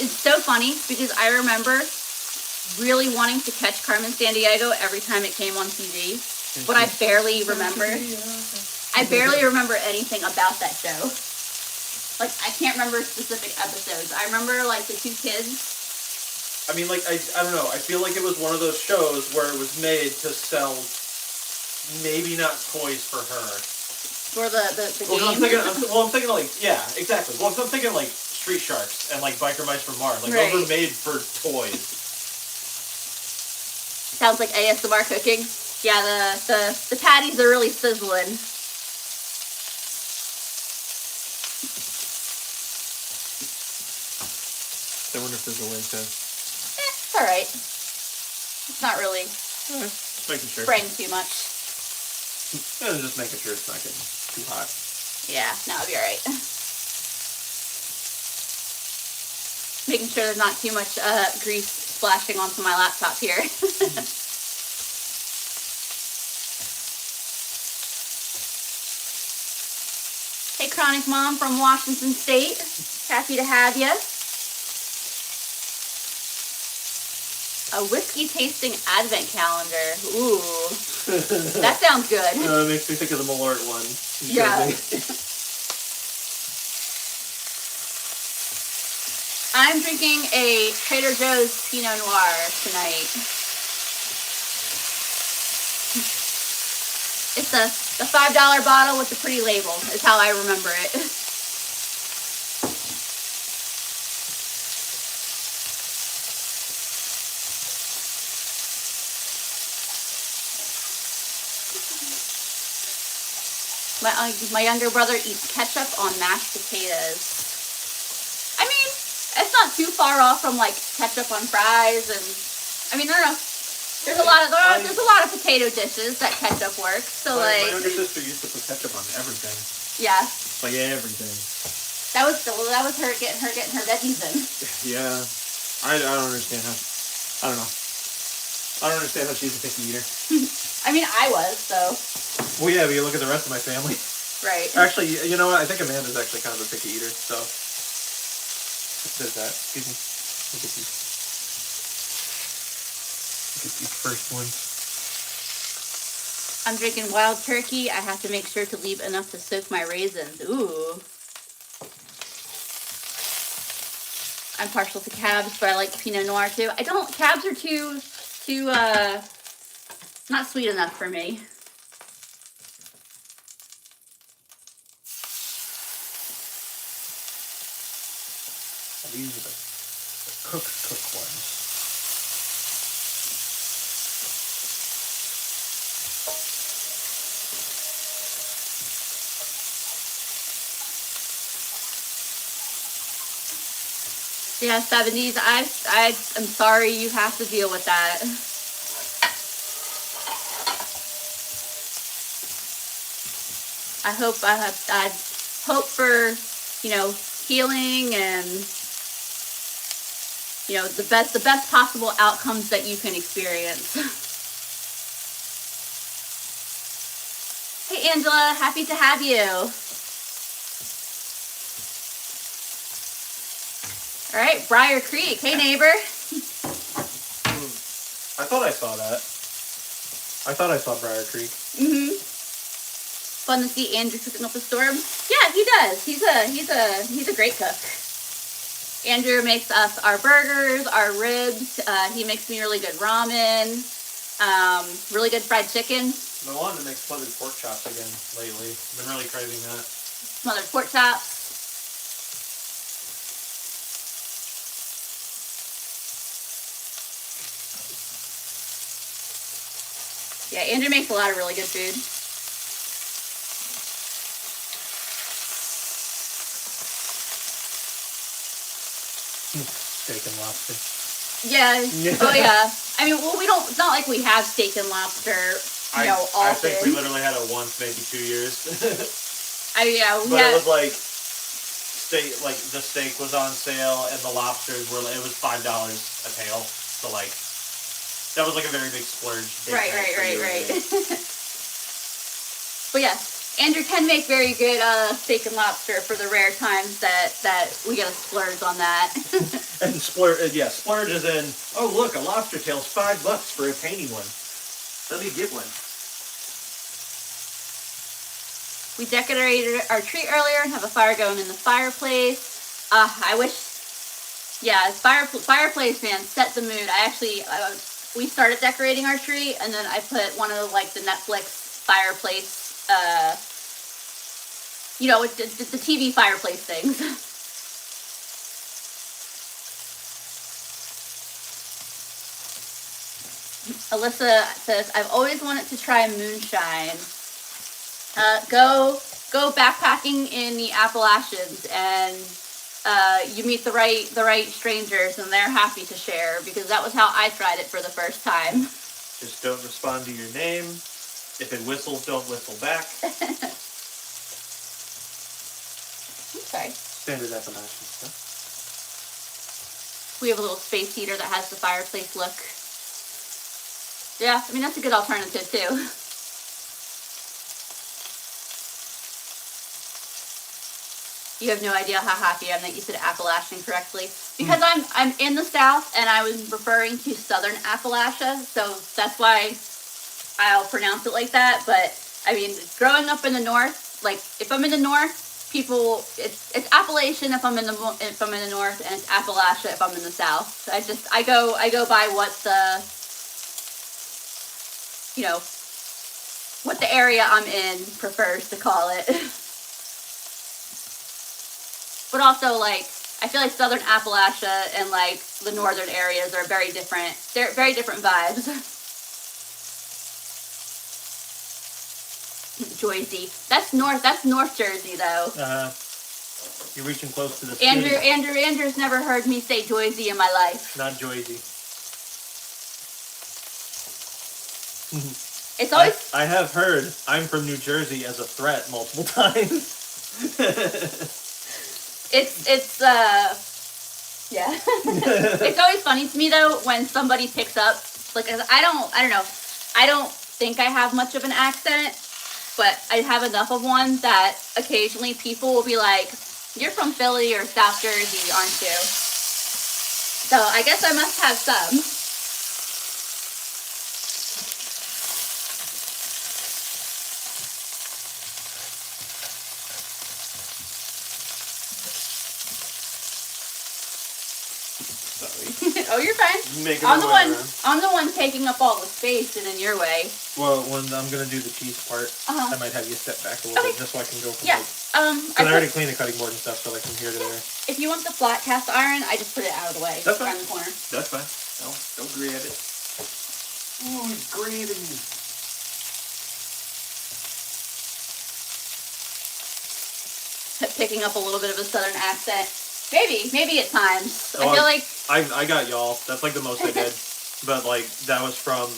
It's so funny because I remember really wanting to catch Carmen Sandiego every time it came on TV, but I barely remember. I barely remember anything about that show. Like, I can't remember specific episodes. I remember, like, the two kids. I mean, like, I don't know. I feel like it was one of those shows where it was made to sell maybe not toys for her. For the well, game? I'm thinking, like, yeah, exactly. Well, I'm thinking, like, Street Sharks and, like, Biker Mice from Mars. Like, those were made for toys. Sounds like ASMR cooking. Yeah, the patties are really sizzling. I wonder if there's a way to... It's alright. It's not really just making sure. spraying too much. Yeah, just making sure it's not getting too hot. Yeah, no, it'll be alright. Making sure there's not too much grease splashing onto my laptop here. Hey, Chronic Mom from Washington State. Happy to have you. A whiskey tasting advent calendar. Ooh, that sounds good. It makes me think of the Malort one. Yeah. I'm drinking a Trader Joe's Pinot Noir tonight. It's the $5 bottle with the pretty label is how I remember it. My younger brother eats ketchup on mashed potatoes. I mean, it's not too far off from like ketchup on fries, and I mean, I don't know. There's a lot of potato dishes that ketchup works. So my like, younger sister used to put ketchup on everything. Yeah. Like everything. That was her getting her veggies in. Yeah, I don't understand how. I don't know. I don't understand how she's a picky eater. I mean, I was, so. Well, yeah, but you look at the rest of my family. Right. Actually, you know what? I think Amanda's actually kind of a picky eater, so. There's that. Excuse me. Look at these. Look at these first ones. I'm drinking wild turkey. I have to make sure to leave enough to soak my raisins. Ooh. I'm partial to cabs, but I like Pinot Noir too. Cabs are too not sweet enough for me. These are the cook ones. Yeah, 70s. I'm sorry you have to deal with that. I hope for, healing and, the best possible outcomes that you can experience. Hey Angela, happy to have you. All right, Briar Creek. Hey neighbor. I thought I saw that. I thought I saw Briar Creek. Mm-hmm. Fun to see Andrew cooking up a storm. Yeah, he does. He's a great cook. Andrew makes us our burgers, our ribs. He makes me really good ramen. Really good fried chicken. I wanted to make smothered pork chops again lately. I've been really craving that. Smothered pork chops. Yeah, Andrew makes a lot of really good food. Steak and lobster. Yeah. Oh yeah. I mean, well, it's not like we have steak and lobster, often. I think we literally had it once, maybe 2 years. It was like steak, like the steak was on sale and the lobsters were. It was $5 a tail. So like, that was like a very big splurge. Right. But yeah, Andrew can make very good steak and lobster for the rare times that we get a splurge on that. And splurge is in. Oh look, a lobster tail's $5 for a tiny one. Let me get one. We decorated our tree earlier and have a fire going in the fireplace. I wish, fireplace, man, set the mood. We started decorating our tree, and then I put one of the Netflix fireplace, the TV fireplace things. Alyssa says, I've always wanted to try moonshine. Go backpacking in the Appalachians, and you meet the right strangers, and they're happy to share, because that was how I tried it for the first time. Just don't respond to your name. If it whistles, don't whistle back. Okay. Standard Appalachian stuff. We have a little space heater that has the fireplace look. Yeah, I mean, that's a good alternative too. You have no idea how happy I am that you said Appalachian correctly. Because I'm in the South, and I was referring to Southern Appalachia, so that's why I'll pronounce it like that. But I mean, growing up in the North, like if I'm in the North, people it's Appalachian if I'm in the North, and it's Appalachia if I'm in the South. I go by what the what the area I'm in prefers to call it. But also, like, I feel like Southern Appalachia and like the northern areas are very different. They're very different vibes. Joyzy. That's North Jersey though. You're reaching close to the Andrew's never heard me say Joyzy in my life. Not Joyzy. It's always. I have heard I'm from New Jersey as a threat multiple times. It's yeah. It's always funny to me though when somebody picks up, like, I don't know. I don't think I have much of an accent, but I have enough of one that occasionally people will be like, "You're from Philly or South Jersey, aren't you?" So I guess I must have some. Oh, you're fine. I'm the one taking up all the space and in your way. Well, when I'm gonna do the cheese part, I might have you step back a little bit just so I can go from because I already cleaned the cutting board and stuff, so like from here to there. If you want the flat cast iron, I just put it out of the way. That's fine. Around the corner. That's fine. Don't grab it. Ooh, he's grabbing me. Picking up a little bit of a southern accent. Maybe at times. I feel like I got y'all. That's like the most I did. But like that was from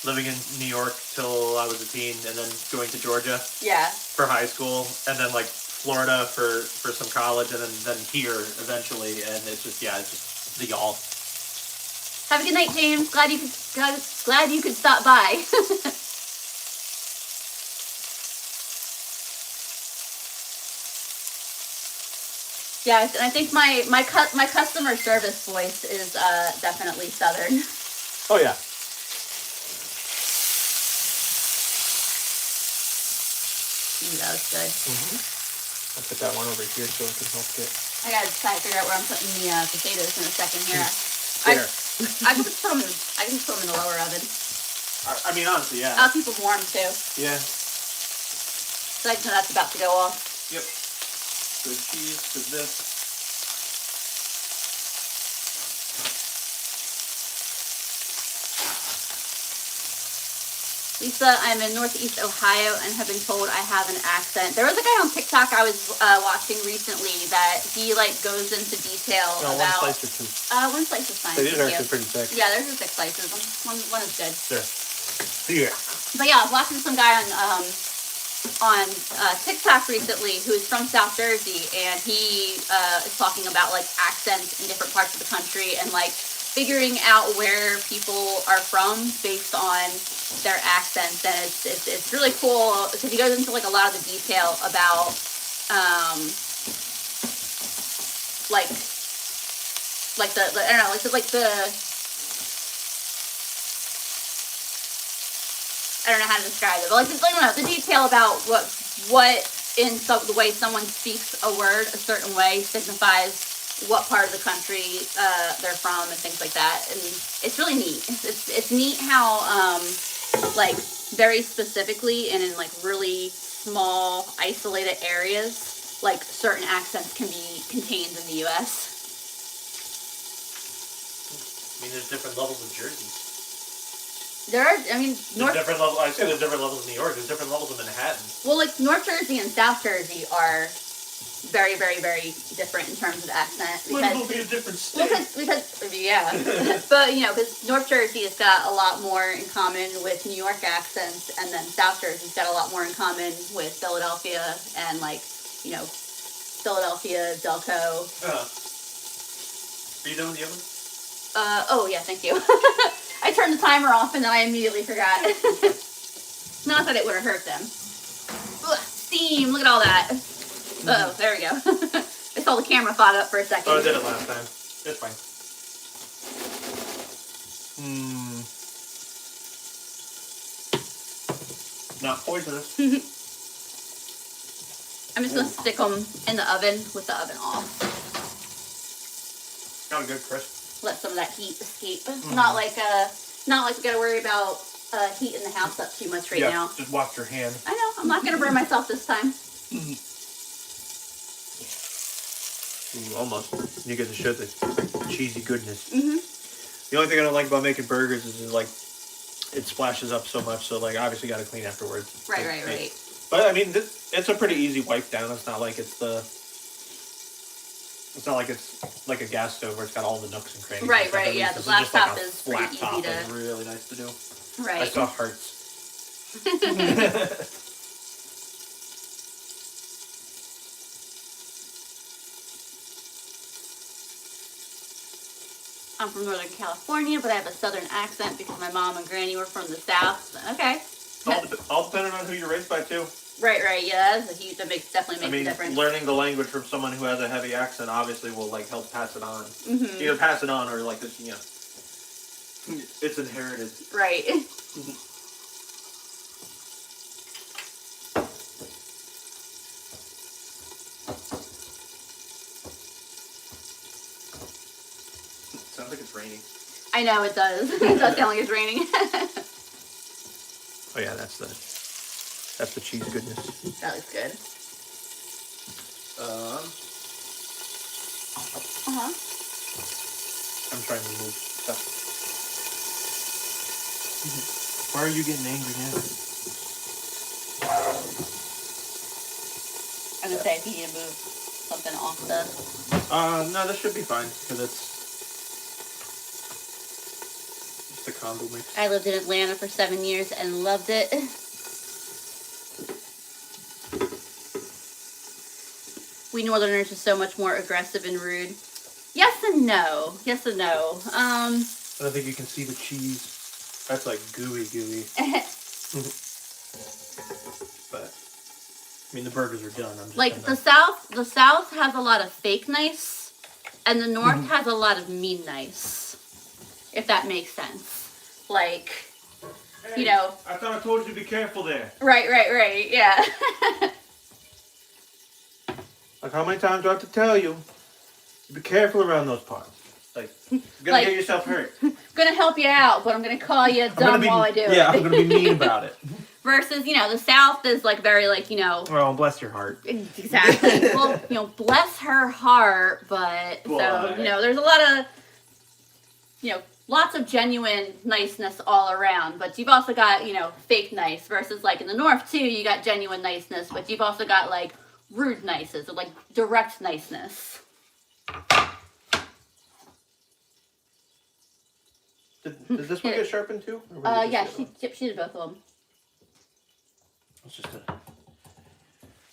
living in New York till I was a teen, and then going to Georgia. Yeah. For high school, and then like Florida for some college, and then here eventually, and it's just the y'all. Have a good night, James. Glad you could stop by. Yeah, and I think my customer service voice is definitely southern. Oh yeah. That was good. I'll put that one over here so it can help get. I gotta try to figure out where I'm putting the potatoes in a second here. There. I can just put them in the lower oven. I mean, honestly, yeah. I'll keep them warm too. Yeah. So I just know that's about to go off. Yep. Good cheese to this. Lisa, I'm in Northeast Ohio and have been told I have an accent. There was a guy on TikTok I was watching recently that he like goes into detail about. One slice or two. One slice is fine. These are actually pretty thick. Yeah, there's 6 slices. One is good. There. Yeah. But yeah, I was watching some guy on TikTok recently who is from South Jersey, and he is talking about like accents in different parts of the country and like figuring out where people are from based on their accents, and it's really cool because he goes into like a lot of the detail about like the I don't know, like the I don't know how to describe it, but like I don't know, the detail about what in the way someone speaks a word a certain way signifies what part of the country they're from and things like that, and it's really neat. It's neat how like very specifically and in like really small isolated areas, like certain accents can be contained in the U.S. I mean, there's different levels of Jersey. There are, I mean, there's different levels. I say there's different levels in New York. There's different levels of Manhattan. Well, like North Jersey and South Jersey are very, very, very different in terms of accent. Because it'll be a different state. Because yeah. But, you know, because North Jersey has got a lot more in common with New York accents, and then South Jersey's got a lot more in common with Philadelphia and, like, you know, Philadelphia, Delco. Are you done with the oven? Oh, yeah, thank you. I turned the timer off and then I immediately forgot. Not that it would have hurt them. Ugh, steam, look at all that. Uh oh, there we go. I saw the camera fought up for a second. Oh, I did it last time. It's fine. Not poisonous. I'm just gonna stick them in the oven with the oven off. Got a good crisp. Let some of that heat escape. Not like we gotta worry about heating the house up too much now. Just watch your hand. I know. I'm not gonna burn myself this time. Ooh, almost. You get to show the cheesy goodness. Mm-hmm. The only thing I don't like about making burgers is like it splashes up so much. So like obviously got to clean afterwards. Right. But I mean, it's a pretty easy wipe down. It's not like it's like a gas stove where it's got all the nooks and crannies. Right. Yeah, the glass top is pretty flat top easy to. is really nice to do. Right. I saw hearts. I'm from Northern California, but I have a Southern accent because my mom and granny were from the South. Okay. All depending on who you're raised by too. Right. Yeah, that definitely makes a difference. Learning the language from someone who has a heavy accent obviously will like help pass it on. Mm-hmm. Either pass it on or like this, it's inherited. Right. Sounds like it's raining. I know it does. It does sound like it's raining. Oh yeah, that's the cheese goodness. That looks good. I'm trying to move stuff. Why are you getting angry now? I'm gonna say if you need to move something off the. No, this should be fine because it's just a combo mix. I lived in Atlanta for 7 years and loved it. We Northerners are so much more aggressive and rude. Yes and no. I don't think you can see the cheese. That's like gooey. But I mean, the burgers are done. I'm just like the South has a lot of fake nice, and the North has a lot of mean nice. If that makes sense. Like, hey, I thought I told you to be careful there. Right. Yeah. Like, how many times do I have to tell you? Be careful around those parts. Like, you're gonna get yourself hurt. Gonna help you out, but I'm gonna call you dumb while I do it. Yeah, I'm gonna be mean about it. Versus, the South is like very like, Well, bless your heart. Exactly. Well, bless her heart, but so, there's a lot of, lots of genuine niceness all around, but you've also got, fake nice versus like in the North too, you got genuine niceness, but you've also got like rude niceness or like direct niceness. Did this one get sharpened too? Yeah, she did both of them. It's just a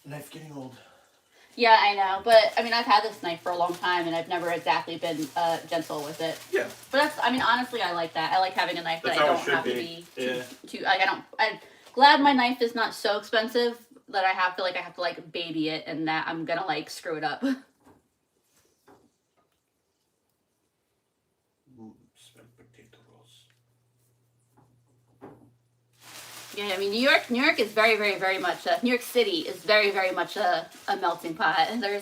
knife getting old. Yeah, I know, but I mean, I've had this knife for a long time, and I've never exactly been gentle with it. Yeah. But honestly, I like that. I like having a knife that I don't have to be too. I'm glad my knife is not so expensive that I have to baby it, and that I'm gonna like screw it up. Yeah, I mean, New York is very, very, very much, New York City is very, very much a melting pot. And which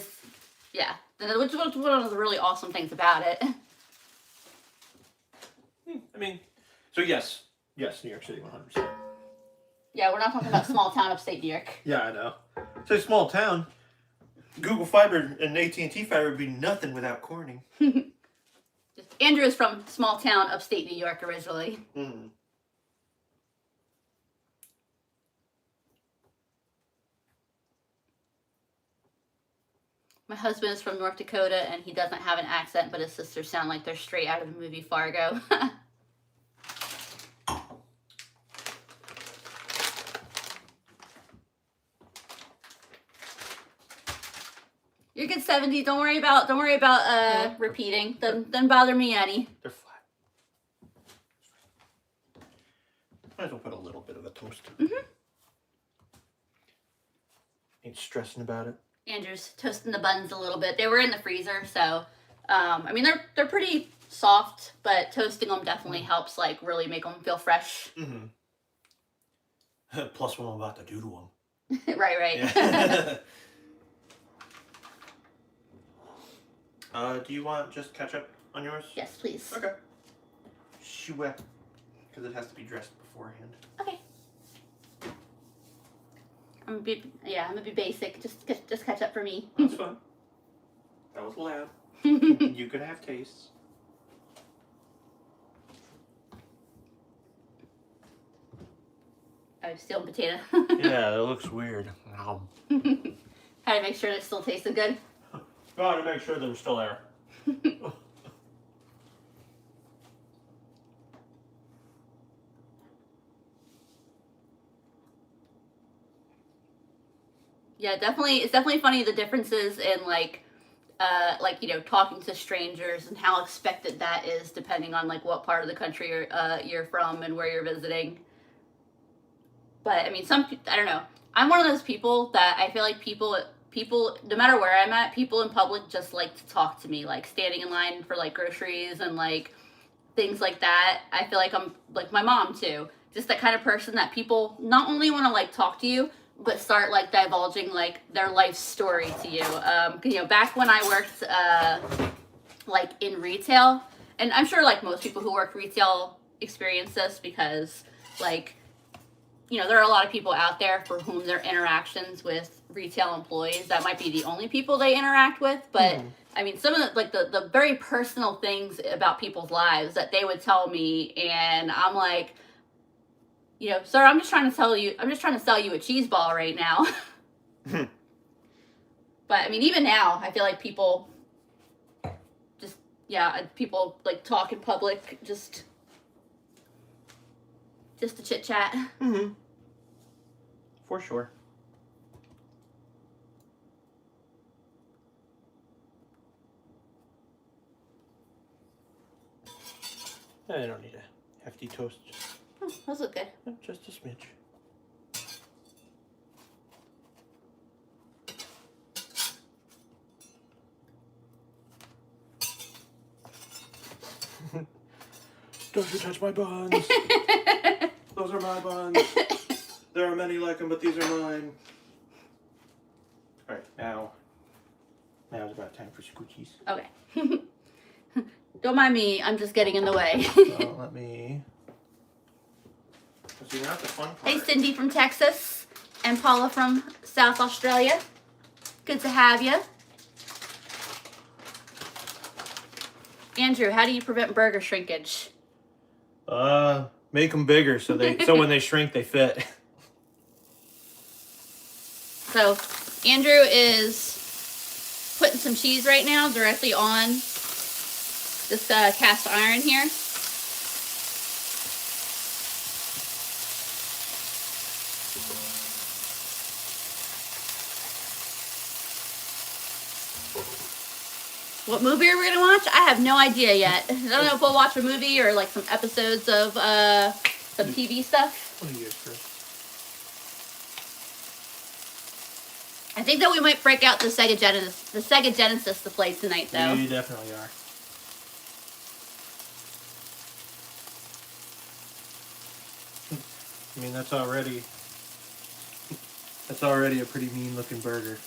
is one of the really awesome things about it. I mean, so yes, New York City, 100%. Yeah, we're not talking about small town upstate New York. Yeah, I know. It's a small town. Google Fiber and AT&T Fiber would be nothing without Corning. Andrew is from small town upstate New York originally. Mm. My husband is from North Dakota, and he doesn't have an accent, but his sisters sound like they're straight out of the movie Fargo. You're good, 70. Don't worry about repeating. Doesn't bother me any. They're flat. Might as well put a little bit of a toast. Mm-hmm. Ain't stressing about it. Andrew's toasting the buns a little bit. They were in the freezer, so I mean they're pretty soft, but toasting them definitely helps like really make them feel fresh. Mm-hmm. Plus what I'm about to do to them. Right. Yeah. Do you want just ketchup on yours? Yes, please. Okay. Sure. Because it has to be dressed beforehand. Okay. I'm gonna be basic. Just ketchup for me. That's fine. That was loud. You could have tastes. Oh, stealing potato. Yeah, it looks weird. How to make sure it still tasted good? Gotta make sure they're still there. Yeah, definitely. It's definitely funny the differences in like you know, talking to strangers and how expected that is depending on like what part of the country you're from and where you're visiting. But I mean, I don't know. I'm one of those people that I feel like people no matter where I'm at, people in public just like to talk to me, like standing in line for like groceries and like things like that. I feel like I'm like my mom too, just that kind of person that people not only want to like talk to you, but start like divulging like their life story to you. You know, back when I worked like in retail, and I'm sure like most people who work retail experience this because like, you know, there are a lot of people out there for whom their interactions with retail employees, that might be the only people they interact with. But I mean, some of the like the very personal things about people's lives that they would tell me, and I'm like, you know, sir, I'm just trying to sell you a cheese ball right now. But I mean, even now, I feel like people people like talk in public just to chit chat. Mm-hmm. For sure. I don't need a hefty toast. Oh, those look good. Just a smidge. Don't you touch my buns. Those are my buns. There are many like them, but these are mine. Alright, now it's about time for scoochies. Okay. Don't mind me, I'm just getting in the way. So let me... So you're not the fun part. Hey, Cindy from Texas and Paula from South Australia. Good to have you. Andrew, how do you prevent burger shrinkage? Make them bigger so when they shrink, they fit. So, Andrew is putting some cheese right now directly on this cast iron here. What movie are we gonna watch? I have no idea yet. I don't know if we'll watch a movie or like some episodes of some TV stuff. What are you first? I think that we might break out the Sega Genesis to play tonight, though. We definitely are. I mean, that's already a pretty mean looking burger.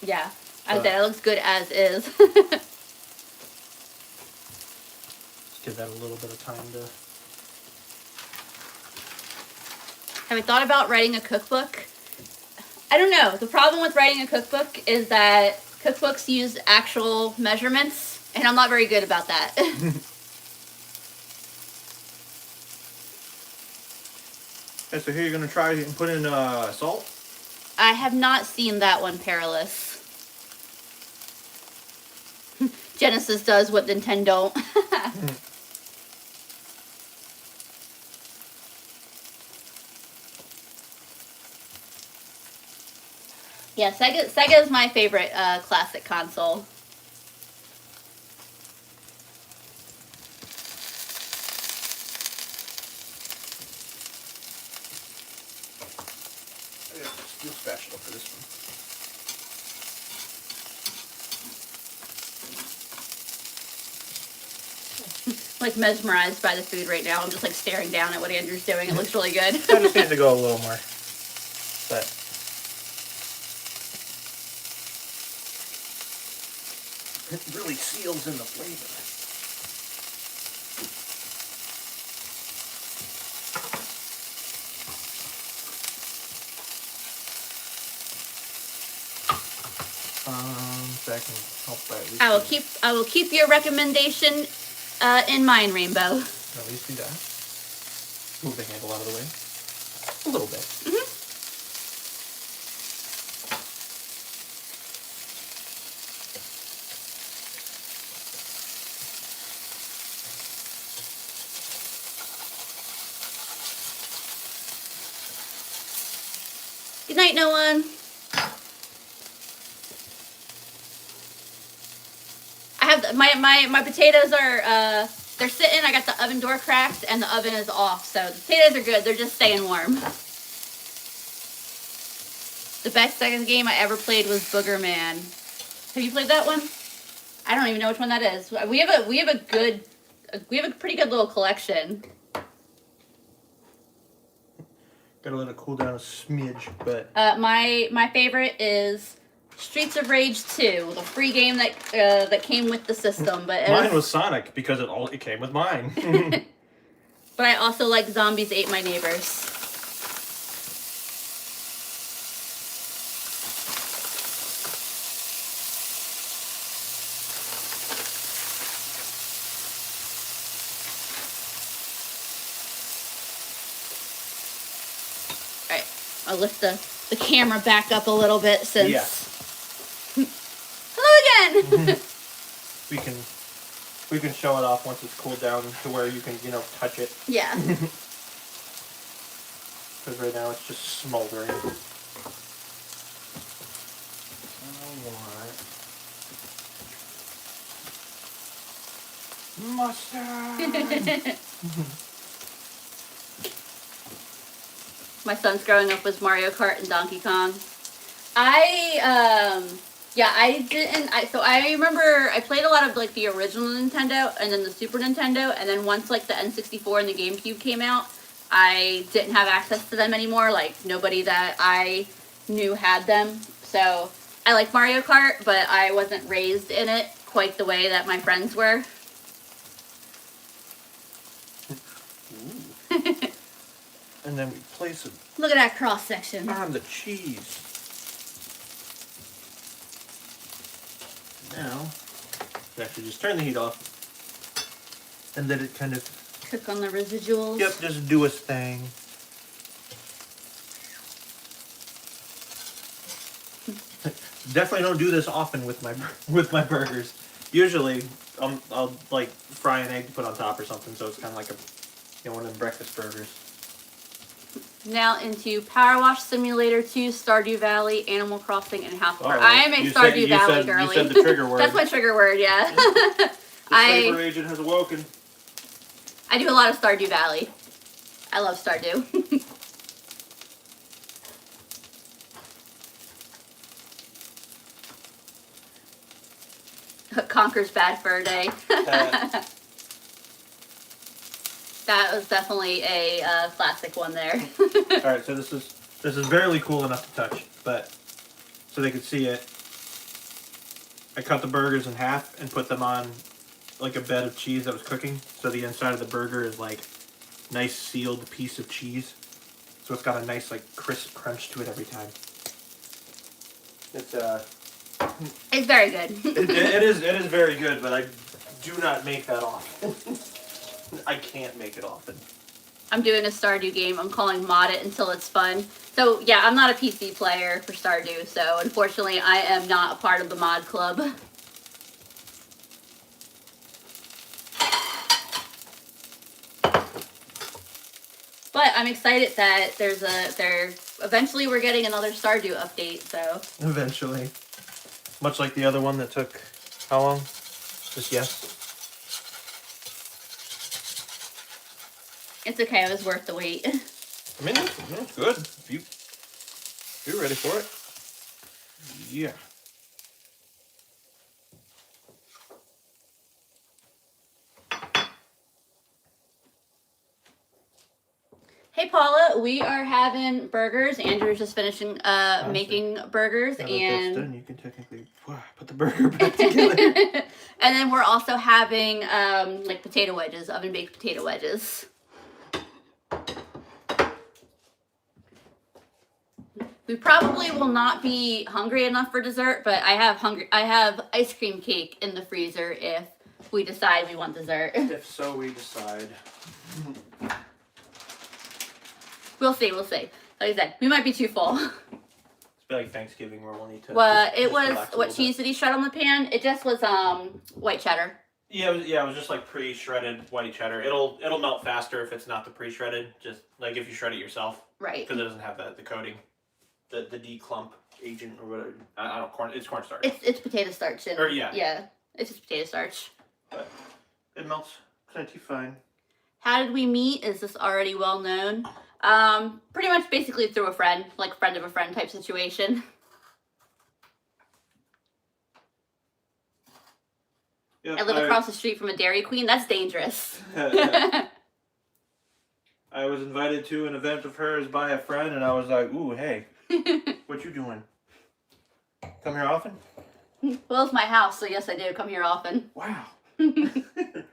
Yeah, I would say it looks good as is. Let's give that a little bit of time to... Have you thought about writing a cookbook? I don't know. The problem with writing a cookbook is that cookbooks use actual measurements, and I'm not very good about that. Okay, so here you're going to try and put in salt? I have not seen that one, Perilous. Genesis does what Nintendo don't. Yeah, Sega is my favorite classic console. I got a steel spatula for this one. like mesmerized by the food right now. I'm just like staring down at what Andrew's doing. It looks really good. I just need to go a little more. But it really seals in the flavor. So I can help by at least I will keep your recommendation in mind, Rainbow. At least do that. Move the handle out of the way. A little bit. Good night, no one. I have my potatoes are they're sitting. I got the oven door cracked and the oven is off, so the potatoes are good. They're just staying warm. The best second game I ever played was Booger Man. Have you played that one? I don't even know which one that is. We have a pretty good little collection. Gotta let it cool down a smidge, but my favorite is Streets of Rage 2, the free game that came with the system. But mine was Sonic because it came with mine. But I also like Zombies Ate My Neighbors. All right, I'll lift the camera back up a little bit since. Yeah. Hello again. We can show it off once it's cooled down to where you can touch it. Yeah. Because right now it's just smoldering. Mustard. My son's growing up with Mario Kart and Donkey Kong. I remember I played a lot of like the original Nintendo and then the Super Nintendo, and then once like the N64 and the GameCube came out, I didn't have access to them anymore. Like nobody that I knew had them. So I like Mario Kart, but I wasn't raised in it quite the way that my friends were. And then we place it. Look at that cross section. On the cheese. Now, you actually just turn the heat off and let it kind of cook on the residuals. Yep, just do its thing. Definitely don't do this often with my burgers. Usually, I'll like fry an egg to put on top or something, so it's kind of like one of them breakfast burgers. Now into Power Wash Simulator 2, Stardew Valley, Animal Crossing, and House Party. Right. I am a Stardew Valley girly. You said the trigger word. That's my trigger word, yeah. The cyber agent has awoken. I do a lot of Stardew Valley. I love Stardew. Conker's Bad Fur Day. That was definitely a classic one there. All right, so this is barely cool enough to touch, but so they could see it. I cut the burgers in half and put them on like a bed of cheese that was cooking, so the inside of the burger is like nice sealed piece of cheese. So it's got a nice like crisp crunch to it every time. It's very good. it is very good, but I do not make that often. I can't make it often. I'm doing a Stardew game. I'm calling Mod It Until It's Fun. So yeah, I'm not a PC player for Stardew, so unfortunately I am not a part of the mod club. But I'm excited that eventually we're getting another Stardew update, so. Eventually. Much like the other one that took, how long? Just yes? It's okay, it was worth the wait. I mean, it's good. If you're ready for it. Yeah. Hey Paula, we are having burgers. Andrew's just finishing making burgers, Now that and that's done, you can technically put the burger back together. and then we're also having like potato wedges, oven baked potato wedges. We probably will not be hungry enough for dessert, but I have ice cream cake in the freezer if we decide we want dessert. If so, we decide. We'll see. Like I said, we might be too full. It's like Thanksgiving where we'll need to. Well, just was relax a what little cheese did he shred on the pan? It just was white cheddar. Yeah, it was just like pre-shredded white cheddar. It'll melt faster if it's not the pre-shredded. Just like if you shred it yourself, Right. because it doesn't have the coating, the declump agent or whatever. I don't know, it's cornstarch. It's potato starch. Yeah, it's just potato starch. But it melts plenty fine. How did we meet? Is this already well known? Pretty much basically through a friend, like friend of a friend type situation. Yep, I live across the street from a Dairy Queen. That's dangerous. I was invited to an event of hers by a friend, and I was like, "Ooh, hey, what you doing? Come here often?" Well, it's my house, so yes, I do come here often. Wow. I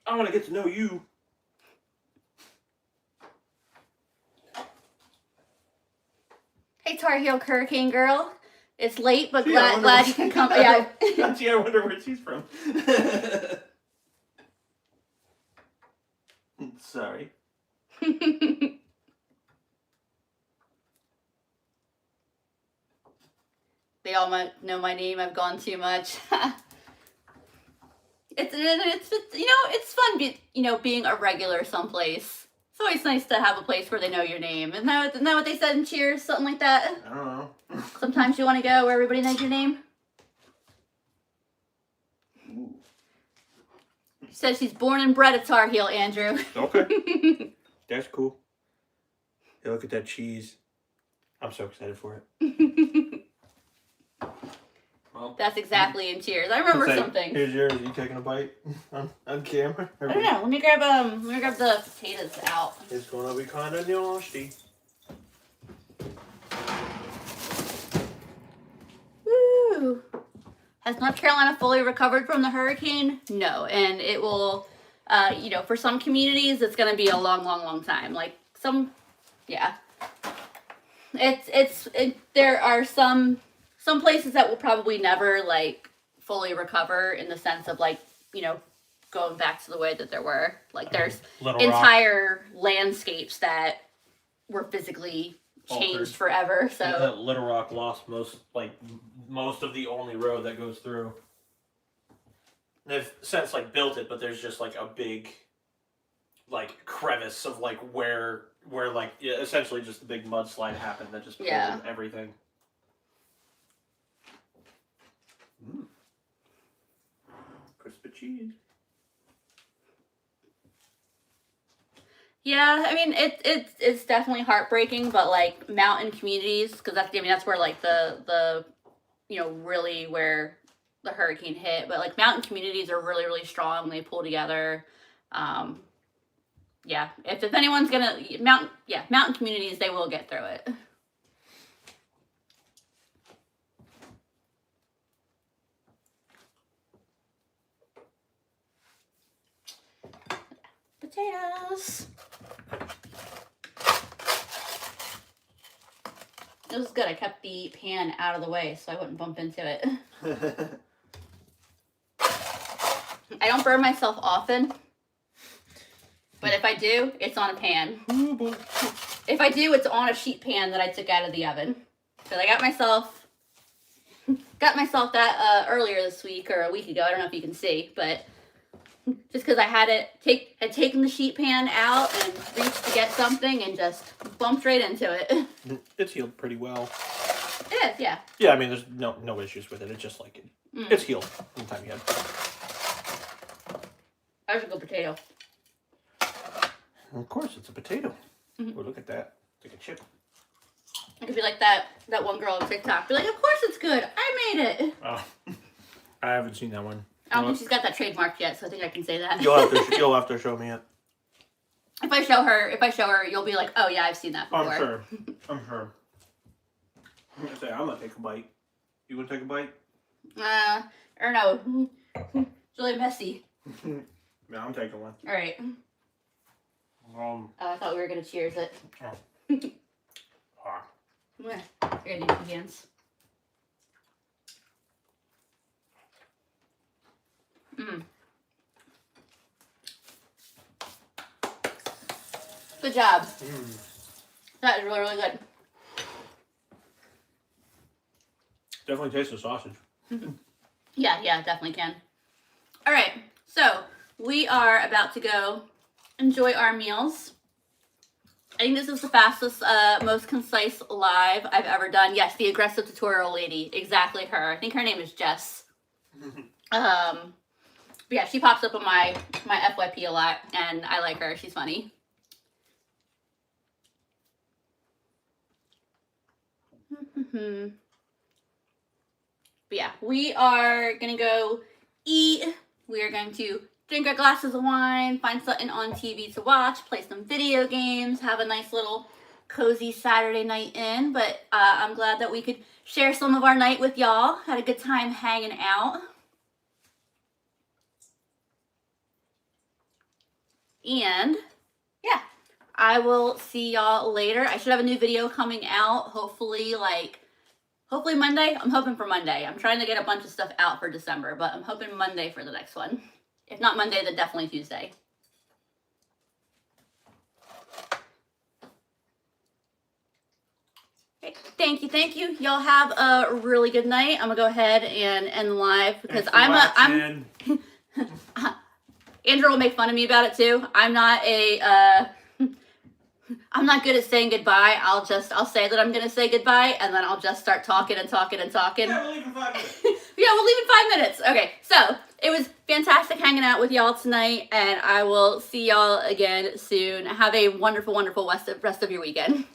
want to get to know you. Hey, Tar Heel Hurricane Girl. It's late, but Gee, glad you can come. Yeah. Gee, I wonder where she's from. Sorry. They all know my name. I've gone too much. It's fun being a regular someplace. It's always nice to have a place where they know your name. Isn't that what they said in Cheers? Something like that? I don't know. Sometimes you want to go where everybody knows your name. Ooh. She says she's born and bred a Tar Heel, Andrew. Okay. That's cool. Hey, look at that cheese. I'm so excited for it. Well, That's exactly in Cheers. I remember something. Here's yours. Are you taking a bite on camera? I don't know. Let me grab the potatoes out. It's gonna be kind of nasty. Woo! Has North Carolina fully recovered from the hurricane? No, and it will. For some communities, it's going to be a long, long, long time. Like yeah. There are some places that will probably never like fully recover in the sense of like going back to the way that there were. Like there's entire landscapes that were physically changed forever. So Little Rock lost most of the only road that goes through. They've since built it, but there's just a big crevice of where essentially just a big mudslide happened that just pulled everything. Crispy cheese. Yeah, I mean it's definitely heartbreaking, but mountain communities, because that's where the really where the hurricane hit, but mountain communities are really, really strong. They pull together. If anyone's gonna mountain communities, they will get through it. Potatoes. It was good. I kept the pan out of the way so I wouldn't bump into it. I don't burn myself often, but if I do, it's on a pan. If I do, it's on a sheet pan that I took out of the oven. Because I got myself that earlier this week or a week ago. I don't know if you can see, but just because I had taken the sheet pan out and reached to get something and just bumped right into it. It's healed pretty well. It is, yeah. Yeah, I mean, there's no issues with it. It's just it's healed from the time you had. That was a good potato. Of course, it's a potato. Mm-hmm. Oh, look at that. It's like a chip. It could be like that one girl on TikTok. Be like, of course it's good. I made it. Oh, I haven't seen that one. I don't think she's got that trademarked yet, so I think I can say that. You'll have to show me it. If I show her, you'll be like, oh yeah, I've seen that before. I'm sure. I'm sure. I'm gonna say I'm gonna take a bite. You gonna take a bite? Or no. It's really messy. Yeah, I'm taking one. All right. I thought we were gonna cheers it. You're gonna do 2 hands. Good job. That is really, really good. Definitely tastes the sausage. Yeah, definitely can. All right, so we are about to go enjoy our meals. I think this is the fastest, most concise live I've ever done. Yes, the aggressive tutorial lady, exactly her. I think her name is Jess. But yeah, she pops up on my FYP a lot, and I like her. She's funny. But yeah, we are gonna go eat. We are going to drink our glasses of wine, find something on TV to watch, play some video games, have a nice little cozy Saturday night in. But I'm glad that we could share some of our night with y'all. Had a good time hanging out. And yeah, I will see y'all later. I should have a new video coming out, hopefully Monday. I'm hoping for Monday. I'm trying to get a bunch of stuff out for December, but I'm hoping Monday for the next one. If not Monday, then definitely Tuesday. Okay, thank you. Y'all have a really good night. I'm gonna go ahead and end live because Andrew will make fun of me about it too. I'm not good at saying goodbye. I'll say that I'm gonna say goodbye, and then I'll just start talking and talking and talking. Yeah, we'll leave in 5 minutes. Yeah, we'll leave in 5 minutes. Okay, so it was fantastic hanging out with y'all tonight, and I will see y'all again soon. Have a wonderful, wonderful rest of your weekend.